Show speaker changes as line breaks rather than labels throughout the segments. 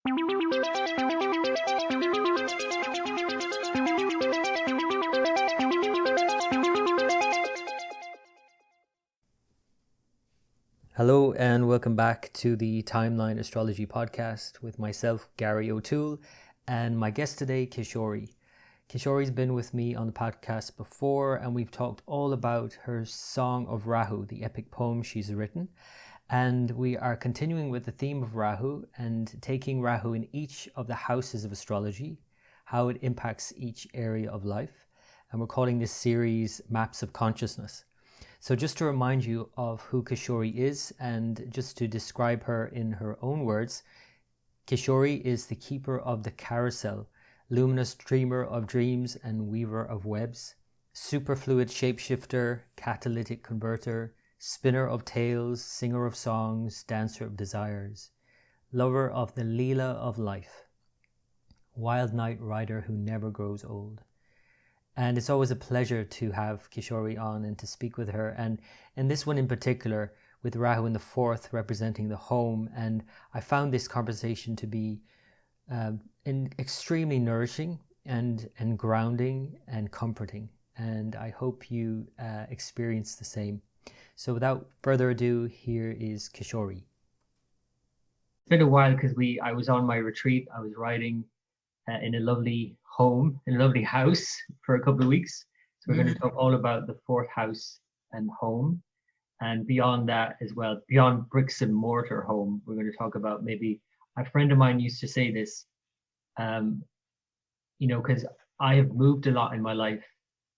Hello and welcome back to the Timeline Astrology podcast with myself, Gary O'Toole, and my guest today, Kishori. Kishori's been with me on the podcast before, and we've talked all about her Song of Rahu, the epic poem she's written. And we are continuing with the theme of Rahu and taking Rahu in each of the houses of astrology, how it impacts each area of life. And we're calling this series Maps of Consciousness. So just to remind you of who Kishori is, and just to describe her in her own words, Kishori is the keeper of the carousel, luminous dreamer of dreams and weaver of webs, superfluid shapeshifter, catalytic converter, spinner of tales, singer of songs, dancer of desires, lover of the Leela of life, wild night rider who never grows old. And it's always a pleasure to have Kishori on and to speak with her. And in this one in particular, with Rahu in the fourth representing the home. And I found this conversation to be extremely nourishing and grounding and comforting. And I hope you experience the same. So without further ado, here is Kishori.
It's been a while because I was on my retreat. I was writing in a lovely home, in a lovely house for a couple of weeks. So we're going to talk all about the fourth house and home. And beyond that as well, beyond bricks and mortar home, we're going to talk about maybe, a friend of mine used to say this, because I have moved a lot in my life.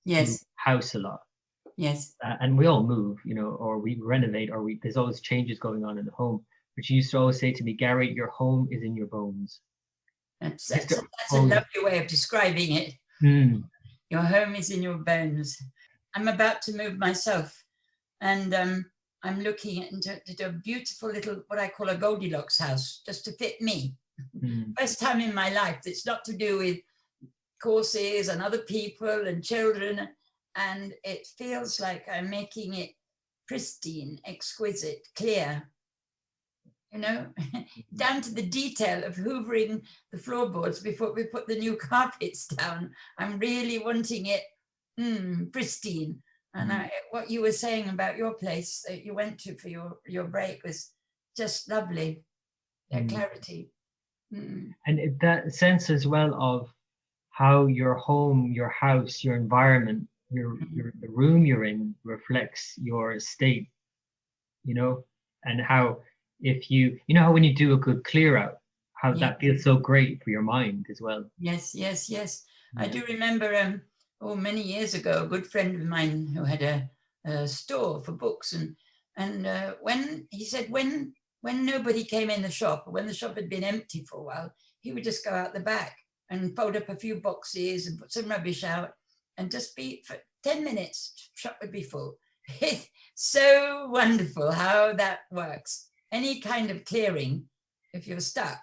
Yes.
House a lot.
Yes.
And we all move, or we renovate, or there's always changes going on in the home. But she used to always say to me, Gary, your home is in your bones.
That's a lovely way of describing it. Your home is in your bones. I'm about to move myself, and I'm looking into a beautiful little, what I call a Goldilocks house, just to fit me. First time in my life that's not to do with courses and other people and children, and it feels like I'm making it pristine, exquisite, clear. Down to the detail of hoovering the floorboards before we put the new carpets down. I'm really wanting it pristine. And what you were saying about your place that you went to for your break was just lovely, that clarity.
And that sense as well of how your home, your house, your environment, the room you're in reflects your estate, and how if how when you do a good clear out, how that feels so great for your mind as well.
Yes. I do remember many years ago, a good friend of mine who had a store for books, and when he said when nobody came in the shop, or when the shop had been empty for a while, he would just go out the back and fold up a few boxes and put some rubbish out, and just be for 10 minutes, shop would be full. It's so wonderful how that works. Any kind of clearing, if you're stuck,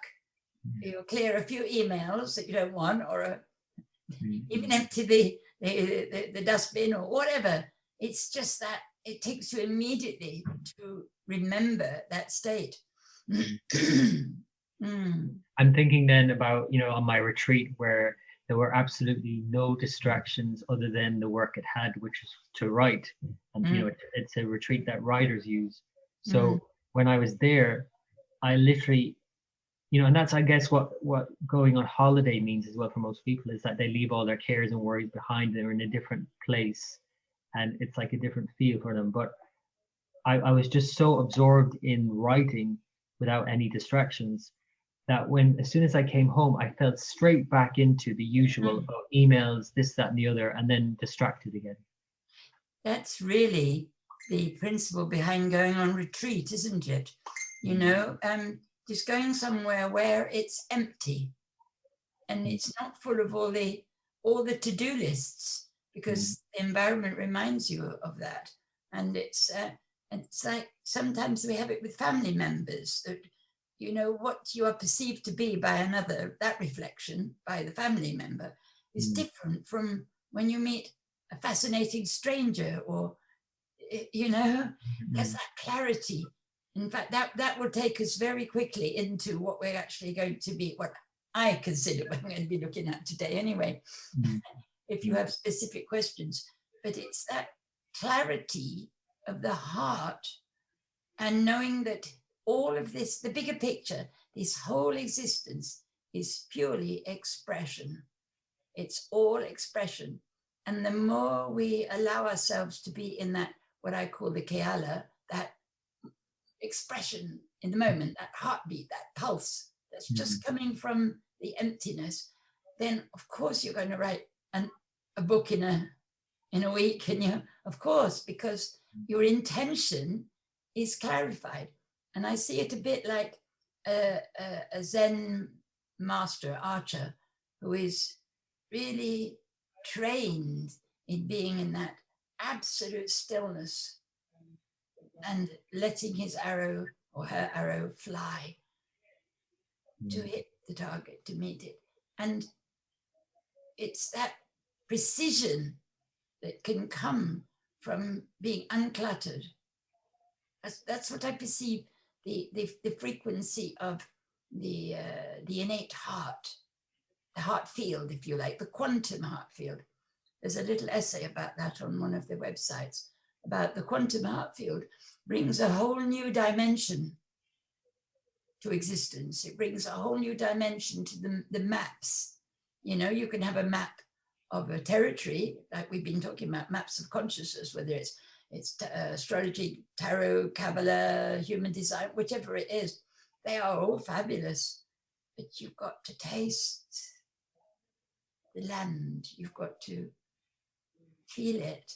you'll clear a few emails that you don't want, or even empty the dustbin or whatever. It's just that it takes you immediately to remember that state.
I'm thinking then about, on my retreat where there were absolutely no distractions other than the work at hand, which is to write. And, it's a retreat that writers use. So when I was there, I literally, and that's, I guess, what going on holiday means as well for most people, is that they leave all their cares and worries behind. They're in a different place, and it's like a different feel for them. But I was just so absorbed in writing without any distractions that as soon as I came home, I fell straight back into the usual emails, this, that, and the other, and then distracted again.
That's really the principle behind going on retreat, isn't it? Just going somewhere where it's empty and it's not full of all the to-do lists, because the environment reminds you of that. And it's like sometimes we have it with family members that, what you are perceived to be by another, that reflection by the family member is different from when you meet a fascinating stranger, or there's that clarity In fact, that will take us very quickly into what we're actually going to be, what I consider what I'm going to be looking at today anyway, if you have specific questions. But it's that clarity of the heart and knowing that all of this, the bigger picture, this whole existence is purely expression. It's all expression. And the more we allow ourselves to be in that, what I call the Keala, that expression in the moment, that heartbeat, that pulse that's just coming from the emptiness, then of course you're going to write a book in a week, and you, of course, because your intention is clarified. And I see it a bit like a Zen master archer who is really trained in being in that absolute stillness and letting his arrow or her arrow fly to hit the target, to meet it. And it's that precision that can come from being uncluttered. That's what I perceive the frequency of the innate heart, the heart field, if you like, the quantum heart field. There's a little essay about that on one of the websites, about the quantum heart field brings a whole new dimension to existence. It brings a whole new dimension to the maps. You know, you can have a map of a territory, like we've been talking about, maps of consciousness, whether it's astrology, tarot, Kabbalah, human design, whichever it is, they are all fabulous. But you've got to taste the land, you've got to feel it.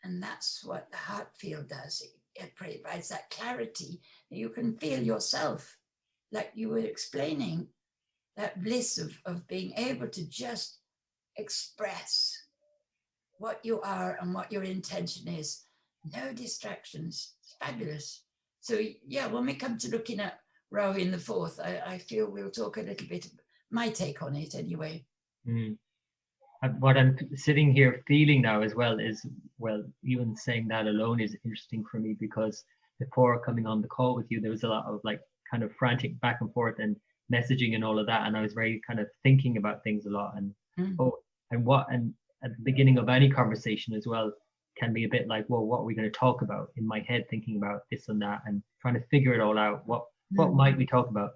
And that's what the heart field does. It provides that clarity that you can feel yourself, like you were explaining, that bliss of being able to just express what you are and what your intention is. No distractions. It's fabulous. So yeah, when we come to looking at Rahu in the fourth, I feel we'll talk a little bit, my take on it anyway.
What I'm sitting here feeling now as well is, well, even saying that alone is interesting for me, because before coming on the call with you, there was a lot of like kind of frantic back and forth and messaging and all of that. And I was very kind of thinking about things a lot, and and at the beginning of any conversation as well can be a bit like, well, what are we going to talk about, in my head, thinking about this and that and trying to figure it all out. What might we talk about?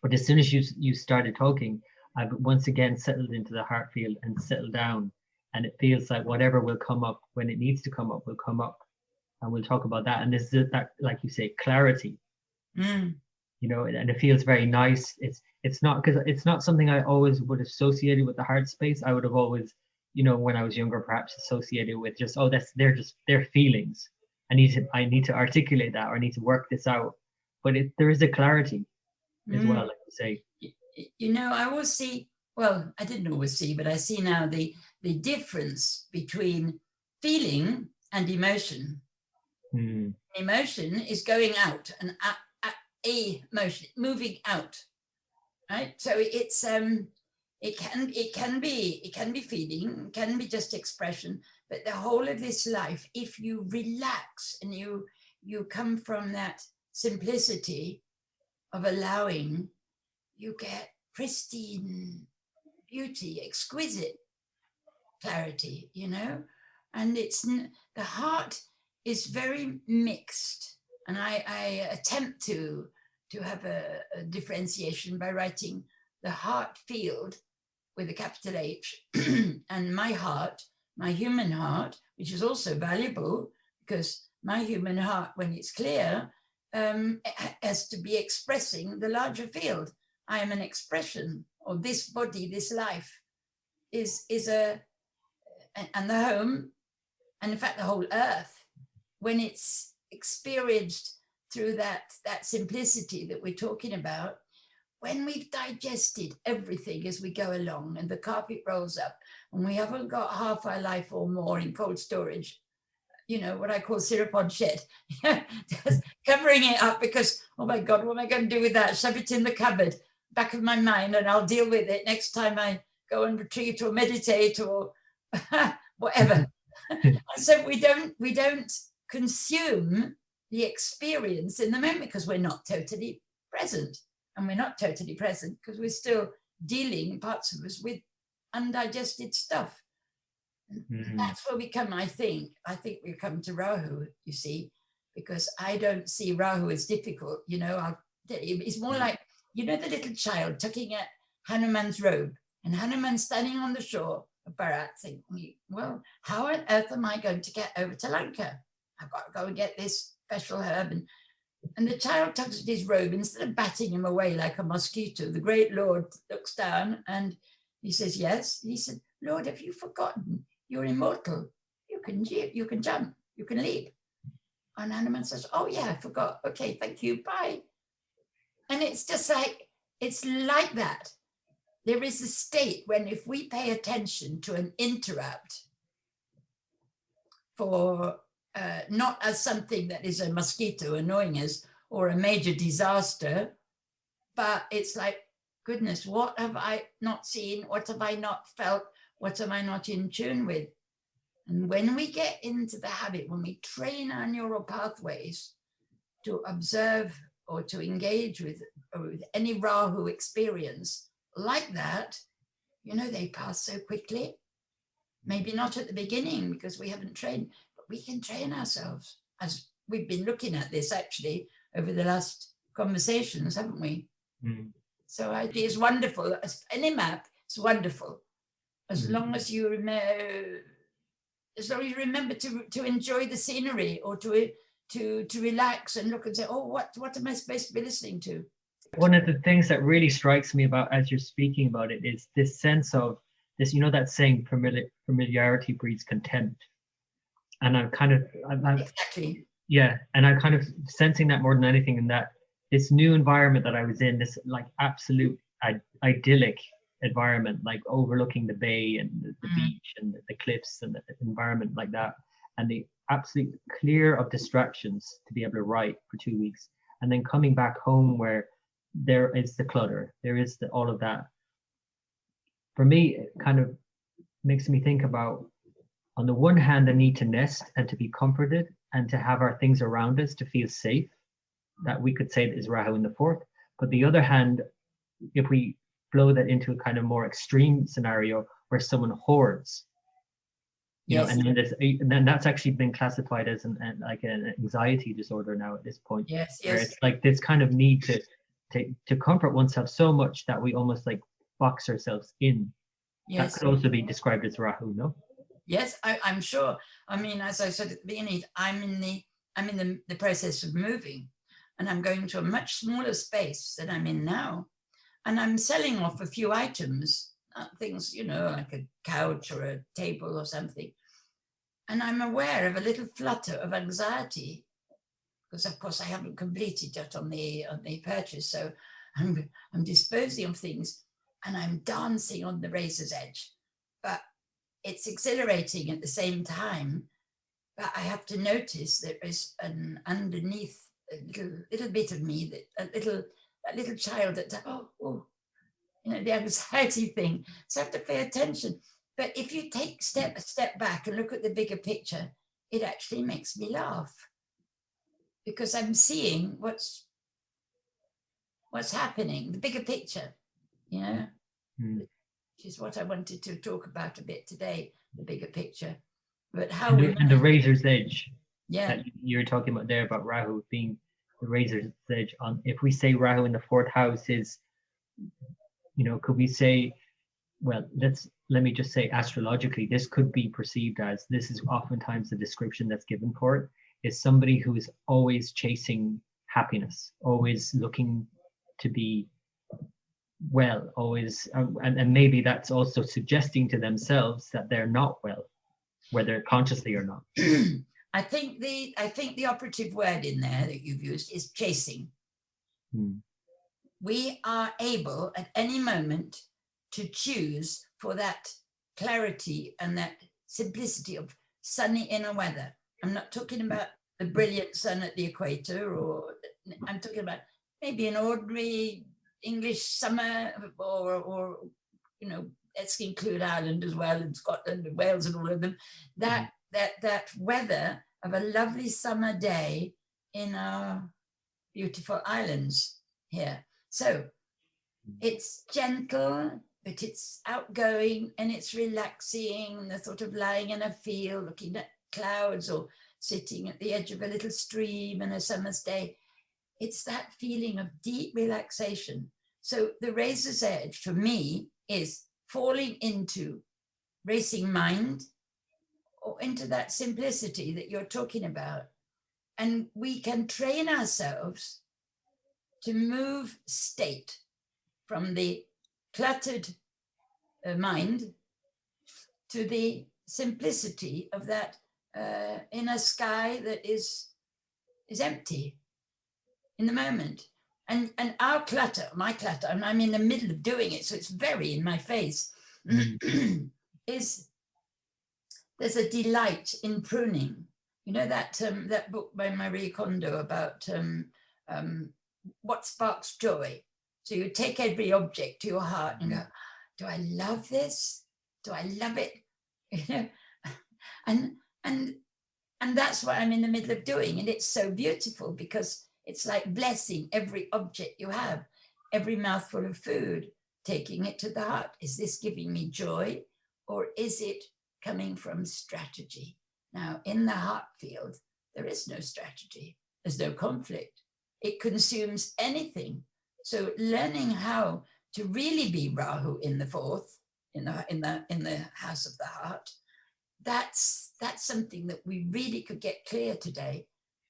But as soon as you started talking, I've once again settled into the heart field and settled down, and it feels like whatever will come up when it needs to come up will come up, and we'll talk about that. And this is that, like you say, clarity. You know, and it feels very nice. It's not, because it's not something I always would associate with the heart space. I would have always, you know, when I was younger, perhaps associated with just, oh, they're just their feelings. I need to articulate that, or I need to work this out. But there is a clarity as well, like you say.
You know, I always see, well, I didn't always see, but I see now the difference between feeling and emotion. Emotion is going out, and a motion, moving out, right? So it's it can be feeling, can be just expression, but the whole of this life, if you relax and you come from that simplicity of allowing, you get pristine beauty, exquisite clarity, you know. And it's the heart is very mixed, and I attempt to have a differentiation by writing the heart field with a capital H and my heart, my human heart, which is also valuable, because my human heart, when it's clear, has to be expressing the larger field. I am an expression of this body, this life is and the home, and in fact the whole earth, when it's experienced through that simplicity that we're talking about, when we've digested everything as we go along and the carpet rolls up and we haven't got half our life or more in cold storage, you know, what I call syrup on shit, just covering it up because, oh my God, what am I going to do with that? Shove it in the cupboard, back of my mind, and I'll deal with it next time I go and retreat or meditate or whatever. So we don't consume the experience in the moment, because we're not totally present. And we're not totally present because we're still dealing, parts of us, with undigested stuff.
Mm.
That's where we come, I think we come to Rahu, you see, because I don't see Rahu as difficult. I'll tell you, it's more like, the little child tucking at Hanuman's robe, and Hanuman standing on the shore of Bharat thinking, well, how on earth am I going to get over to Lanka? I've got to go and get this special herb. And the child tugs at his robe. Instead of batting him away like a mosquito, the great Lord looks down and he says, yes. He said, Lord, have you forgotten? You're immortal. You can jump, you can leap. And Hanuman says, oh yeah, I forgot. Okay, thank you, bye. And it's just like, it's like that. There is a state when if we pay attention to an interrupt for not as something that is a mosquito annoying us or a major disaster, but it's like, goodness, what have I not seen? What have I not felt? What am I not in tune with? And when we get into the habit, when we train our neural pathways to observe or to engage with any Rahu experience like that, they pass so quickly. Maybe not at the beginning because we haven't trained, but we can train ourselves, as we've been looking at this actually over the last conversations, haven't we?
Mm.
So I think it's wonderful. Any map, it's wonderful. As long as you remember, to enjoy the scenery, or to relax and look and say, oh, what am I supposed to be listening to?
One of the things that really strikes me about as you're speaking about it is this sense of this, that saying, familiarity breeds contempt. And I'm
exactly.
Yeah, and I'm kind of sensing that more than anything, in that this new environment that I was in, this like absolute idyllic environment, like overlooking the bay and the beach and the cliffs and the environment like that, and the absolute clear of distractions to be able to write for 2 weeks, and then coming back home where there is the clutter, there is all of that. For me, it kind of makes me think about, on the one hand, the need to nest and to be comforted and to have our things around us to feel safe, that we could say that is Rahu in the fourth. But the other hand, if we blow that into a kind of more extreme scenario where someone hoards,
yes.
And then that's actually been classified as an anxiety disorder now at this point.
Yes,
where it's like this kind of need to comfort oneself so much that we almost like box ourselves in.
Yes.
That could also be described as Rahu, no?
Yes, I'm sure. I mean, as I said at the beginning, I'm in the process of moving, and I'm going to a much smaller space than I'm in now, and I'm selling off a few items, things, like a couch or a table or something, and I'm aware of a little flutter of anxiety because, of course, I haven't completed yet on the purchase, so I'm disposing of things, and I'm dancing on the razor's edge, but it's exhilarating at the same time. But I have to notice there is an underneath a little bit of me, that little child that the anxiety thing. So I have to pay attention. But if you take a step back and look at the bigger picture, it actually makes me laugh, because I'm seeing what's happening, the bigger picture, which is what I wanted to talk about a bit today, the bigger picture. But how
and the razor's edge,
yeah,
that you were talking about there, about Rahu being the razor's edge. On, if we say Rahu in the fourth house is, could we say, well, let me just say, astrologically, this could be perceived as, this is oftentimes the description that's given for it, is somebody who is always chasing happiness, always looking to be well, always, and maybe that's also suggesting to themselves that they're not well, whether consciously or not.
I think the operative word in there that you've used is chasing. We are able at any moment to choose for that clarity and that simplicity of sunny inner weather. I'm not talking about the brilliant sun at the equator, or I'm talking about maybe an ordinary English summer, or let's include Ireland as well, and Scotland and Wales and all of them. That weather of a lovely summer day in our beautiful islands here. So it's gentle, but it's outgoing and it's relaxing. The sort of lying in a field, looking at clouds, or sitting at the edge of a little stream in a summer's day. It's that feeling of deep relaxation. So the razor's edge for me is falling into racing mind, or into that simplicity that you're talking about. And we can train ourselves to move state from the cluttered mind to the simplicity of that inner sky that is empty in the moment. And our clutter, my clutter, and I'm in the middle of doing it, so it's very in my face, is there's a delight in pruning. You know that that book by Marie Kondo about what sparks joy. So you take every object to your heart and go, do I love this? Do I love it? You know, and that's what I'm in the middle of doing. And it's so beautiful because it's like blessing every object you have, every mouthful of food, taking it to the heart. Is this giving me joy, or is it coming from strategy? Now, in the heart field, there is no strategy. There's no conflict. It consumes anything. So learning how to really be Rahu in the fourth, in the house of the heart, that's something that we really could get clear today,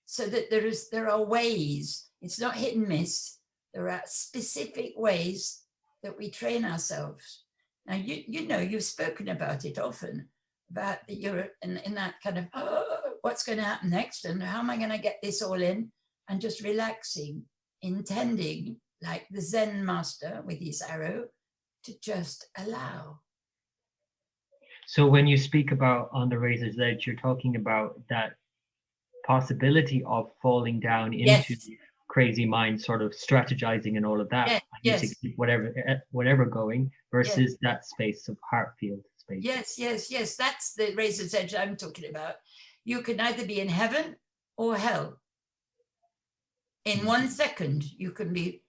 so that there are ways. It's not hit and miss. There are specific ways that we train ourselves. Now, you know, you've spoken about it often, about that you're in that kind of, oh, what's going to happen next, and how am I going to get this all in, and just relaxing, intending, like the Zen master with his arrow, to just allow.
So when you speak about on the razor's edge, you're talking about that possibility of falling down into crazy mind, sort of strategizing and all of that.
Yes.
To keep whatever going, versus that space of heart field space.
Yes. That's the razor's edge I'm talking about. You can either be in heaven or hell. In 1 second, you can be.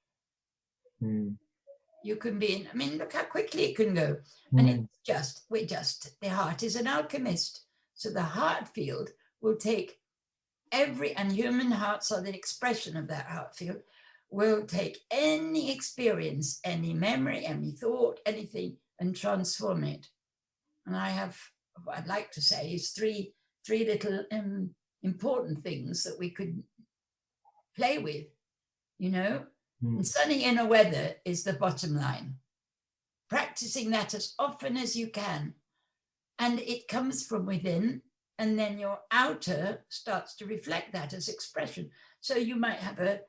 You can be in. I mean, look how quickly it can go. And the heart is an alchemist. So the heart field will take and human hearts are the expression of that heart field, will take any experience, any memory, any thought, anything, and transform it. And what I'd like to say is three little important things that we could play with, you know. And sunny inner weather is the bottom line. Practicing that as often as you can. And it comes from within, and then your outer starts to reflect that as expression. So you might have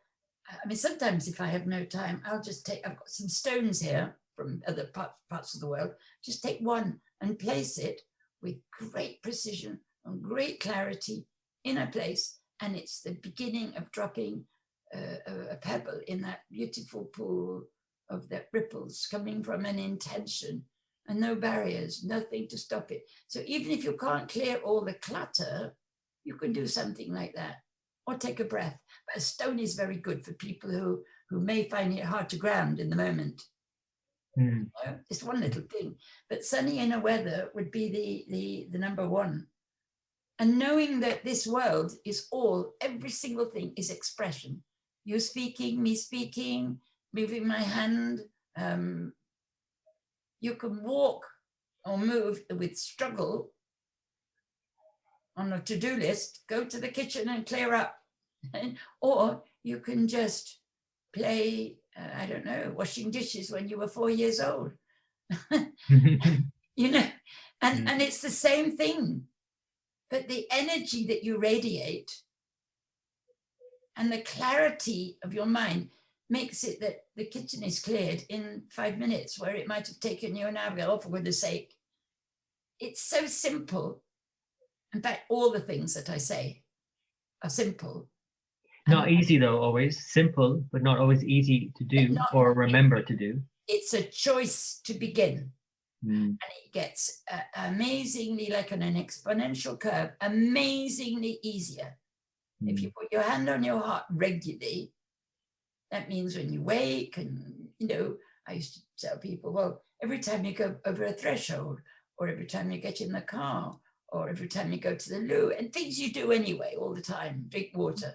sometimes if I have no time, I've got some stones here from other parts of the world, just take one and place it with great precision and great clarity in a place. And it's the beginning of dropping a pebble in that beautiful pool of that ripples coming from an intention, and no barriers, nothing to stop it. So even if you can't clear all the clutter, you can do something like that, or take a breath. But a stone is very good for people who may find it hard to ground in the moment. You know, just one little thing. But sunny inner weather would be the number one. And knowing that this world is every single thing is expression. You speaking, me speaking, moving my hand. You can walk or move with struggle on a to-do list, go to the kitchen and clear up. Or you can just play, I don't know, washing dishes when you were 4 years old. You know, and it's the same thing. But the energy that you radiate and the clarity of your mind makes it that the kitchen is cleared in 5 minutes, where it might have taken you an hour. Oh, for goodness sake. It's so simple. In fact, all the things that I say are simple.
Not easy though, always. Simple, but not always easy to do or remember to do.
It's a choice to begin. And it gets amazingly, like on an exponential curve, amazingly easier If you put your hand on your heart regularly, that means when you wake, and I used to tell people, well, every time you go over a threshold, or every time you get in the car, or every time you go to the loo, and things you do anyway all the time, drink water,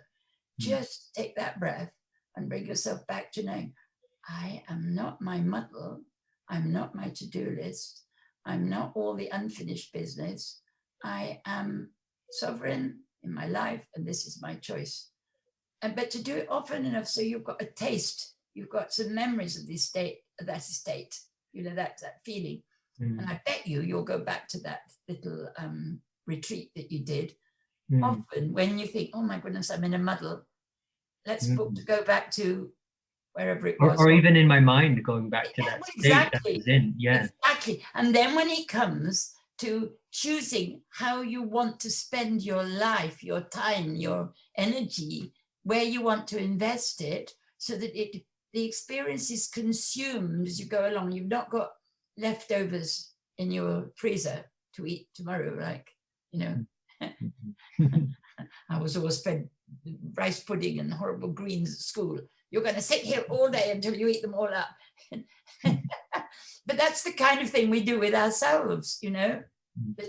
just take that breath and bring yourself back to knowing, I am not my muddle, I'm not my to-do list, I'm not all the unfinished business, I am sovereign in my life, and this is my choice. But to do it often enough so you've got a taste, you've got some memories of this state, that estate, that feeling. And I bet you'll go back to that little retreat that you did. Often when you think, oh my goodness, I'm in a muddle, let's book to go back to wherever it was.
Or even in my mind, going back to that state that I was in. Yeah.
Exactly. And then when it comes to choosing how you want to spend your life, your time, your energy, where you want to invest it, so that the experience is consumed as you go along. You've not got leftovers in your freezer to eat tomorrow, I was always fed rice pudding and horrible greens at school. You're going to sit here all day until you eat them all up. But that's the kind of thing we do with ourselves, the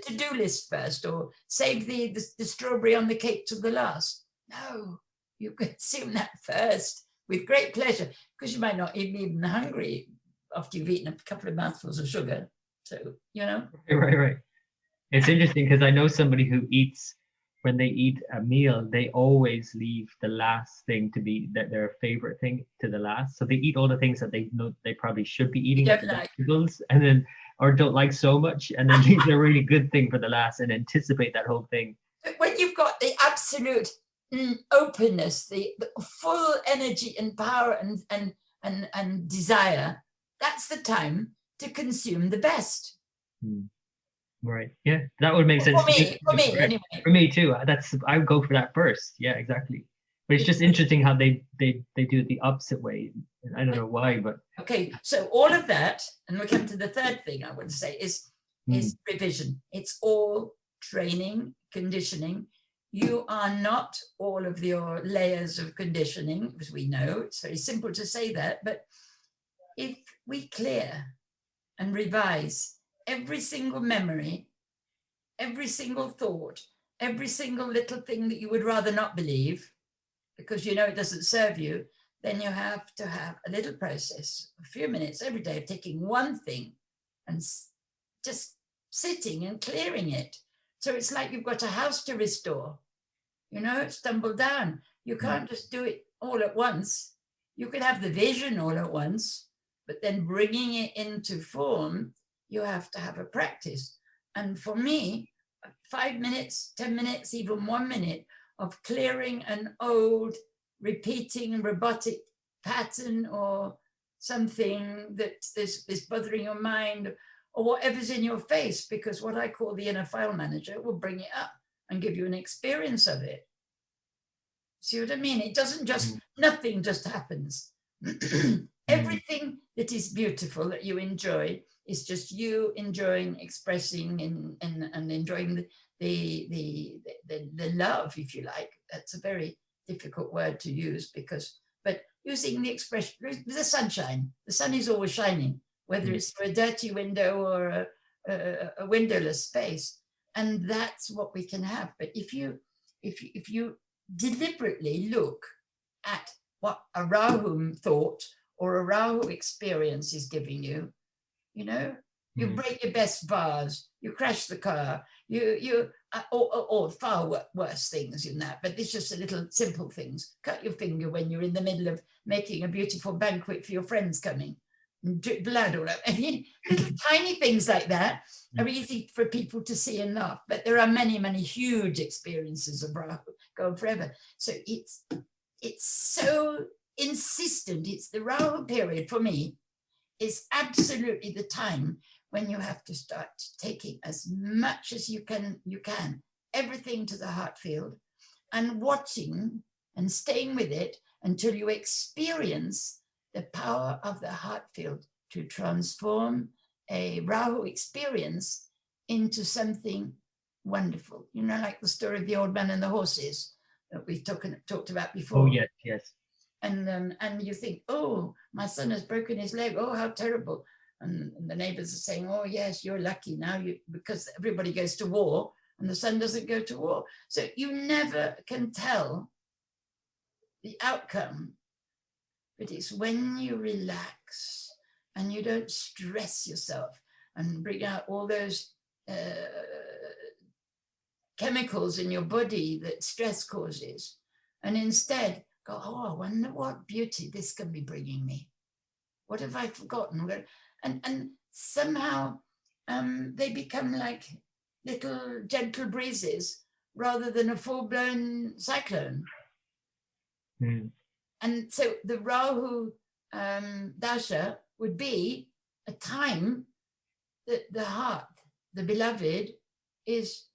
to-do list first, or save the strawberry on the cake till the last. No, you consume that first with great pleasure, because you might not even hungry after you've eaten a couple of mouthfuls of sugar. So,
Right. It's interesting because I know somebody who eats, when they eat a meal, they always leave the last thing to be their favorite thing to the last. So they eat all the things that they know they probably should be eating, like vegetables, and then, or don't like so much, and then leave the really good thing for the last and anticipate that whole thing.
But when you've got the absolute openness, the full energy and power and desire, that's the time to consume the best.
Right. Yeah, that would make sense.
For me, anyway.
For me too. I would go for that first. Yeah, exactly. But it's just interesting how they do it the opposite way. I don't know why, but
okay. So all of that, and we come to the third thing I want to say is revision. It's all training, conditioning. You are not all of your layers of conditioning, as we know. It's very simple to say that, but if we clear and revise every single memory, every single thought, every single little thing that you would rather not believe, because it doesn't serve you, then you have to have a little process, a few minutes every day of taking one thing and just sitting and clearing it. So it's like you've got a house to restore, it's tumbled down. You can't just do it all at once. You could have the vision all at once, but then bringing it into form, you have to have a practice. And for me, 5 minutes, 10 minutes, even 1 minute of clearing an old, repeating robotic pattern, or something that is bothering your mind, or whatever's in your face, because what I call the inner file manager will bring it up and give you an experience of it. See what I mean? It doesn't just, nothing just happens. Everything that is beautiful that you enjoy is just you enjoying, expressing, and enjoying the love, if you like. That's a very difficult word to use, but using the expression, the sunshine. The sun is always shining, whether it's through a dirty window or a windowless space, and that's what we can have. But if you deliberately look at what a Rahu thought or a Rahu experience is giving you, you break your best vase, you crash the car, or far worse things in that, but it's just a little simple things. Cut your finger when you're in the middle of making a beautiful banquet for your friends coming, and drip blood all over. I mean, little tiny things like that are easy for people to see and laugh, but there are many, many huge experiences of Rahu going forever. So it's so insistent. It's the Rahu period for me is absolutely the time when you have to start taking as much as you can, everything to the heart field, and watching and staying with it until you experience the power of the heart field to transform a Rahu experience into something wonderful. Like the story of the old man and the horses. that we've talked about
Oh
before.
yes, yes.
And you think, oh, my son has broken his leg. Oh, how terrible. And the neighbors are saying, oh, yes, you're lucky now, because everybody goes to war and the son doesn't go to war. So you never can tell the outcome, but it's when you relax and you don't stress yourself and bring out all those chemicals in your body that stress causes, and instead go, oh, I wonder what beauty this can be bringing me. What have I forgotten? And somehow they become like little gentle breezes rather than a full-blown cyclone.
Mm.
And so the Rahu Dasha would be a time that the heart, the beloved, is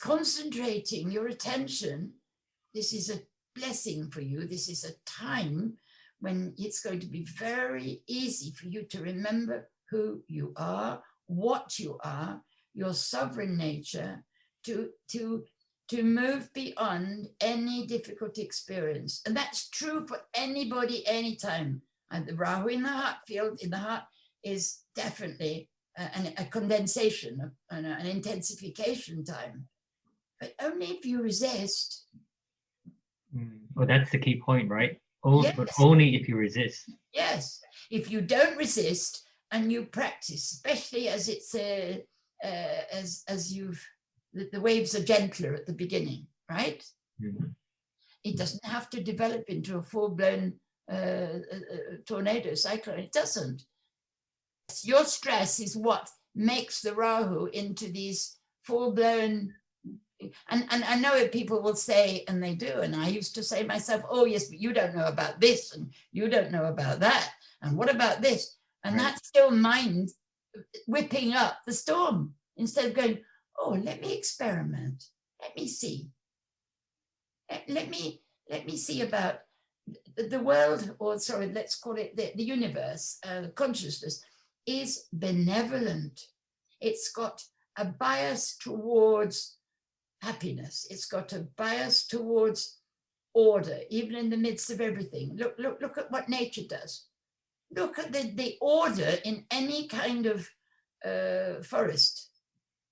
concentrating your attention. This is a blessing for you. This is a time when it's going to be very easy for you to remember who you are, what you are, your sovereign nature, to move beyond any difficult experience. And that's true for anybody, anytime. And the Rahu in the heart field, in the heart, is definitely a condensation, an intensification time. But only if you resist.
Well, that's the key point, right?
Yes.
But only if you resist.
Yes. If you don't resist and you practice, especially as it's as you've the waves are gentler at the beginning, right?
Mm.
It doesn't have to develop into a full-blown tornado cyclone. It doesn't. Your stress is what makes the Rahu into these full-blown. And I know people will say, and they do, and I used to say myself, oh yes, but you don't know about this, and you don't know about that, and what about this? And
Right.
That's still mind whipping up the storm instead of going, oh, let me experiment, let me see, let me see about the world, or sorry, let's call it the universe. Consciousness is benevolent. It's got a bias towards happiness. It's got a bias towards order, even in the midst of everything. Look at what nature does. Look at the order in any kind of forest,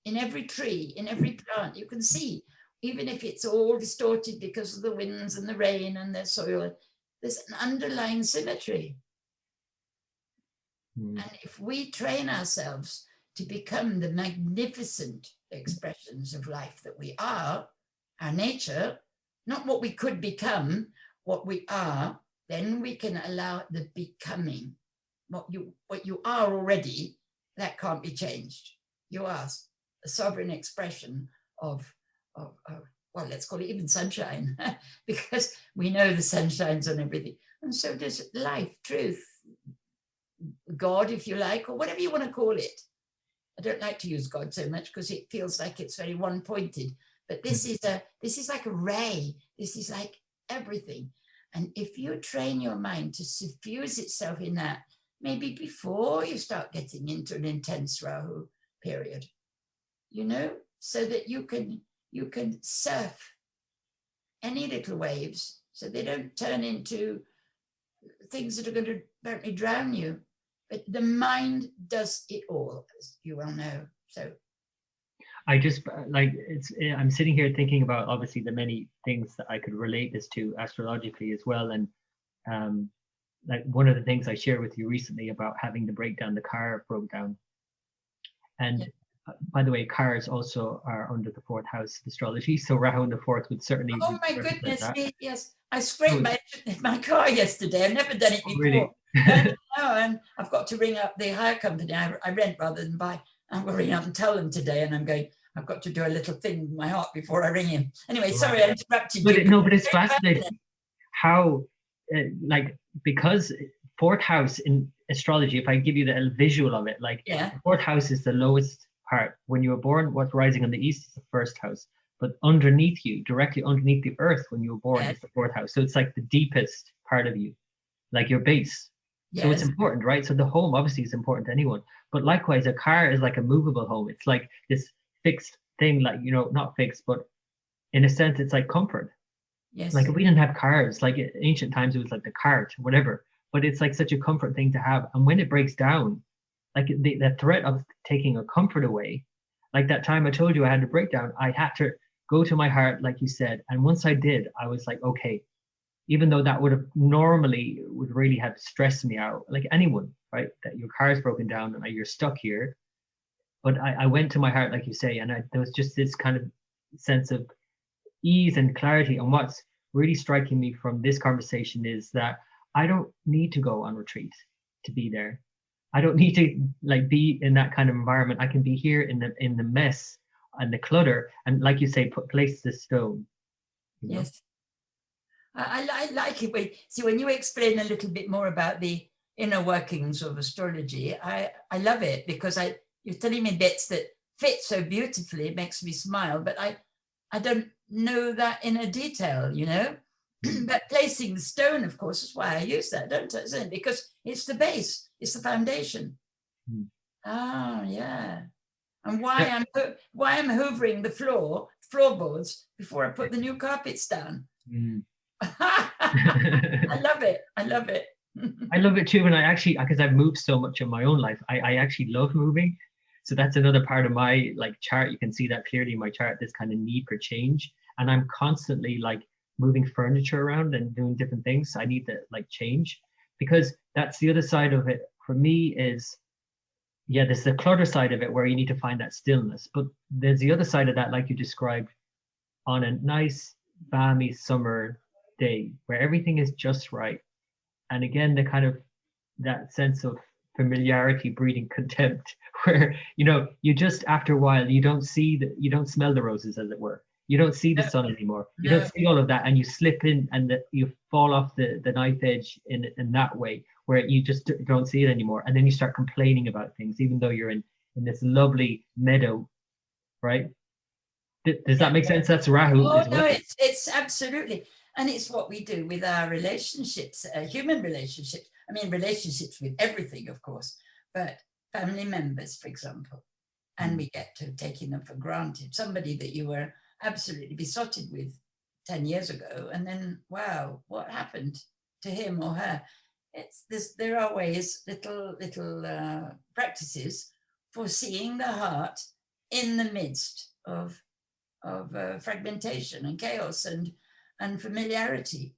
in every tree, in every plant. You can see, even if it's all distorted because of the winds and the rain and the soil, there's an underlying symmetry.
Mm.
And if we train ourselves to become the magnificent expressions of life that we are, our nature, not what we could become, what we are, then we can allow the becoming. What you are already, that can't be changed. You are a sovereign expression of well, let's call it even sunshine, because we know the sun shines on everything. And so does life, truth, God, if you like, or whatever you want to call it. I don't like to use God so much because it feels like it's very one-pointed. But this is like a ray. This is like everything. And if you train your mind to suffuse itself in that, maybe before you start getting into an intense Rahu period, so that you can surf any little waves, so they don't turn into things that are going to apparently drown you. But the mind does it all, as you well know. So
I just I'm sitting here thinking about obviously the many things that I could relate this to astrologically as well. And like one of the things I shared with you recently about having to break down, the car broke down. And by the way, cars also are under the fourth house astrology. So Rahu in the fourth would certainly.
Oh my goodness me, yes. I scraped my car yesterday. I've never done it before.
Really?
And I've got to ring up the hire company. I rent rather than buy. I'm going to ring up and tell them today, and I've got to do a little thing with my heart before I ring him. Anyway, sorry, I interrupted you.
But it's fascinating how, because fourth house in astrology, if I give you the visual of it, the fourth house is the lowest part. When you were born, what's rising on the east is the first house. But underneath you, directly underneath the earth when you were born, is the fourth house. So it's like the deepest part of you, like your base. Yes. So it's important, right? So the home obviously is important to anyone. But likewise, a car is like a movable home. It's like this fixed thing, not fixed, but in a sense, it's like comfort.
Yes.
Like if we didn't have cars, like in ancient times, it was like the cart, whatever. But it's like such a comfort thing to have. And when it breaks down, like the threat of taking a comfort away, like that time I told you I had a breakdown, I had to go to my heart, like you said. And once I did, I was like, okay, even though that would have normally would really have stressed me out, like anyone, right? That your car is broken down and you're stuck here. But I went to my heart, like you say, and there was just this kind of sense of ease and clarity. And what's really striking me from this conversation is that I don't need to go on retreat to be there. I don't need to like be in that kind of environment. I can be here in the mess and the clutter, and like you say, place the stone. You know?
Yes. I like it. When you explain a little bit more about the inner workings of astrology, I love it, because you're telling me bits that fit so beautifully. It makes me smile, but I don't know that in a detail, you know. But placing the stone, of course, is why I use that, don't I? Isn't it? Because it's the base, it's the foundation. Oh, yeah. And why I'm hoovering the floorboards before I put the new carpets down. I love it. I love it.
I love it too. And I actually, because I've moved so much in my own life, I actually love moving. So that's another part of my like chart. You can see that clearly in my chart, this kind of need for change. And I'm constantly like moving furniture around and doing different things. I need to like change, because that's the other side of it for me is, yeah, there's the clutter side of it where you need to find that stillness. But there's the other side of that, like you described, on a nice, balmy summer day where everything is just right. And again, the kind of that sense of familiarity breeding contempt, where, you know, you just after a while, you don't smell the roses, as it were. You don't see the sun anymore. You don't see all of that, and you slip in and you fall off the knife edge in that way, where you just don't see it anymore. And then you start complaining about things, even though you're in this lovely meadow, right? Does that make sense? That's Rahu.
Oh, no, it's absolutely. And it's what we do with our relationships, human relationships. I mean, relationships with everything, of course, but family members, for example, and we get to taking them for granted. Somebody that you were absolutely besotted with 10 years ago, and then, wow, what happened to him or her? There are ways, little practices for seeing the heart in the midst of fragmentation and chaos and familiarity,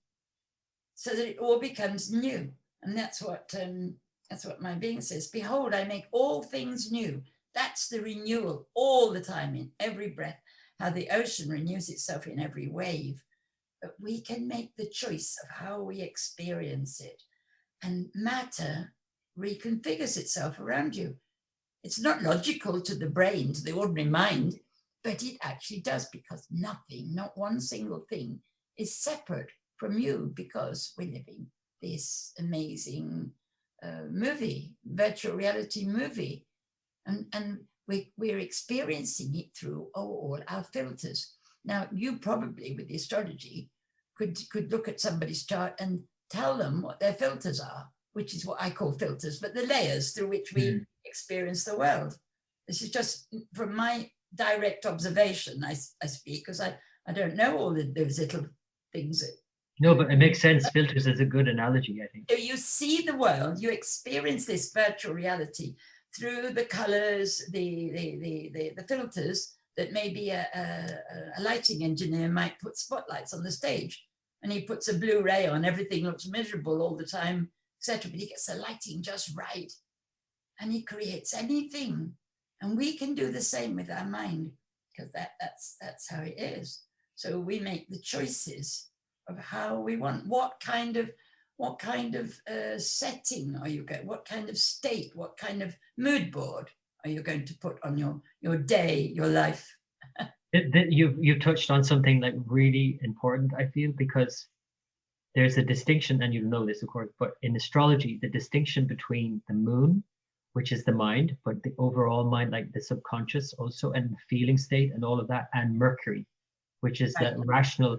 so that it all becomes new. And that's what my being says. Behold, I make all things new. That's the renewal all the time, in every breath. How the ocean renews itself in every wave. But we can make the choice of how we experience it. And matter reconfigures itself around you. It's not logical to the brain, to the ordinary mind, but it actually does, because nothing, not one single thing, is separate from you, because we're living this amazing movie, virtual reality movie. And we're experiencing it through all our filters. Now, you probably, with the astrology, could look at somebody's chart and tell them what their filters are, which is what I call filters, but the layers through which we experience the world. This is just from my direct observation, I speak, because I don't know all those little things.
No, but it makes sense. Filters is a good analogy, I think.
So you see the world, you experience this virtual reality through the colors, the filters that maybe a lighting engineer might put spotlights on the stage, and he puts a blue ray on, everything looks miserable all the time, etc. But he gets the lighting just right, and he creates anything. And we can do the same with our mind, because that's how it is. So we make the choices of how we want. What kind of setting are you going? What kind of state? What kind of mood board are you going to put on your day, your life?
You've touched on something like really important, I feel, because there's a distinction, and you know this, of course, but in astrology, the distinction between the moon, which is the mind, but the overall mind, like the subconscious also, and the feeling state and all of that, and Mercury, which is the rational,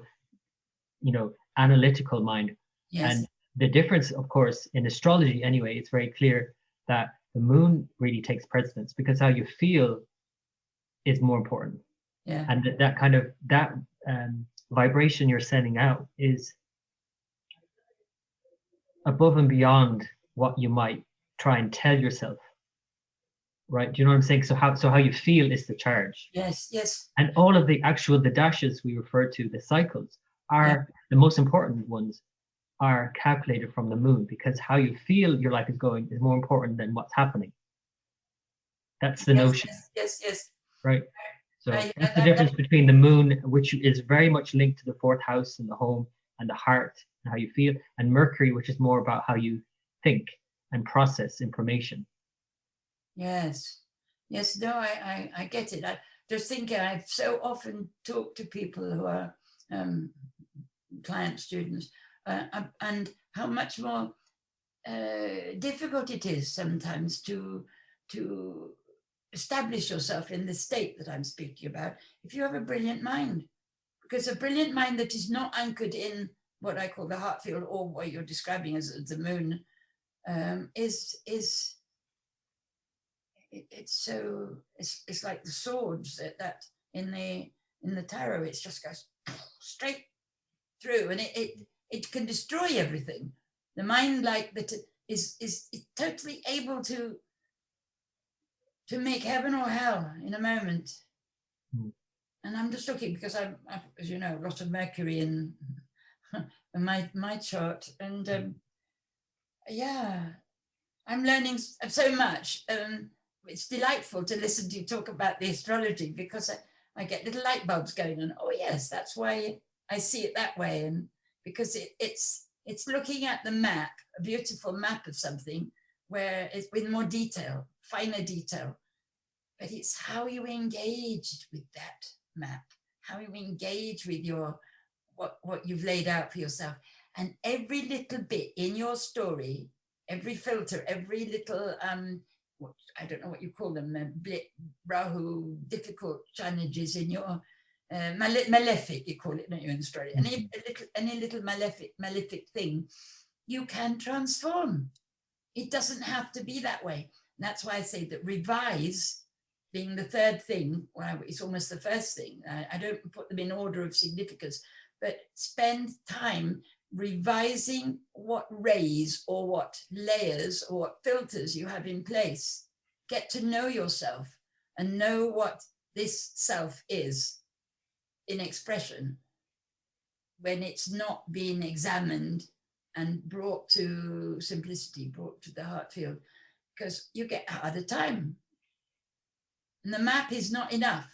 analytical mind.
Yes.
And the difference, of course, in astrology anyway, it's very clear that the moon really takes precedence, because how you feel is more important.
Yeah.
And that vibration you're sending out is above and beyond what you might try and tell yourself, right? Do you know what I'm saying? So how you feel is the charge.
Yes, yes.
And all of the dashes we refer to, the cycles, are the most important ones, are calculated from the moon, because how you feel your life is going is more important than what's happening. That's the notion.
Yes.
Right. So that's the difference between the moon, which is very much linked to the fourth house and the home and the heart and how you feel, and Mercury, which is more about how you think and process information.
Yes. No, I get it. I just think I've so often talked to people who are client students, and how much more difficult it is sometimes to establish yourself in the state that I'm speaking about if you have a brilliant mind. Because a brilliant mind that is not anchored in what I call the heart field, or what you're describing as the moon, it's like the swords that in the tarot, it just goes straight through, and it can destroy everything. The mind like that is totally able to make heaven or hell in a moment. And I'm just looking, because I've, as you know, a lot of Mercury in my chart, and I'm learning so much. It's delightful to listen to you talk about the astrology, because I get little light bulbs going on. Oh yes, that's why I see it that way, and because it's looking at the map, a beautiful map of something, where it's with more detail, finer detail. But it's how you engaged with that map, how you engage with what you've laid out for yourself. And every little bit in your story, every filter, every little, I don't know what you call them, Rahu, difficult challenges in your malefic, you call it, don't you, in the story. Any little malefic thing, you can transform. It doesn't have to be that way. And that's why I say that revise, being the third thing, well, it's almost the first thing. I don't put them in order of significance, but spend time revising what rays or what layers or what filters you have in place. Get to know yourself and know what this self is in expression when it's not being examined and brought to simplicity, brought to the heart field, because you get a harder time. And the map is not enough.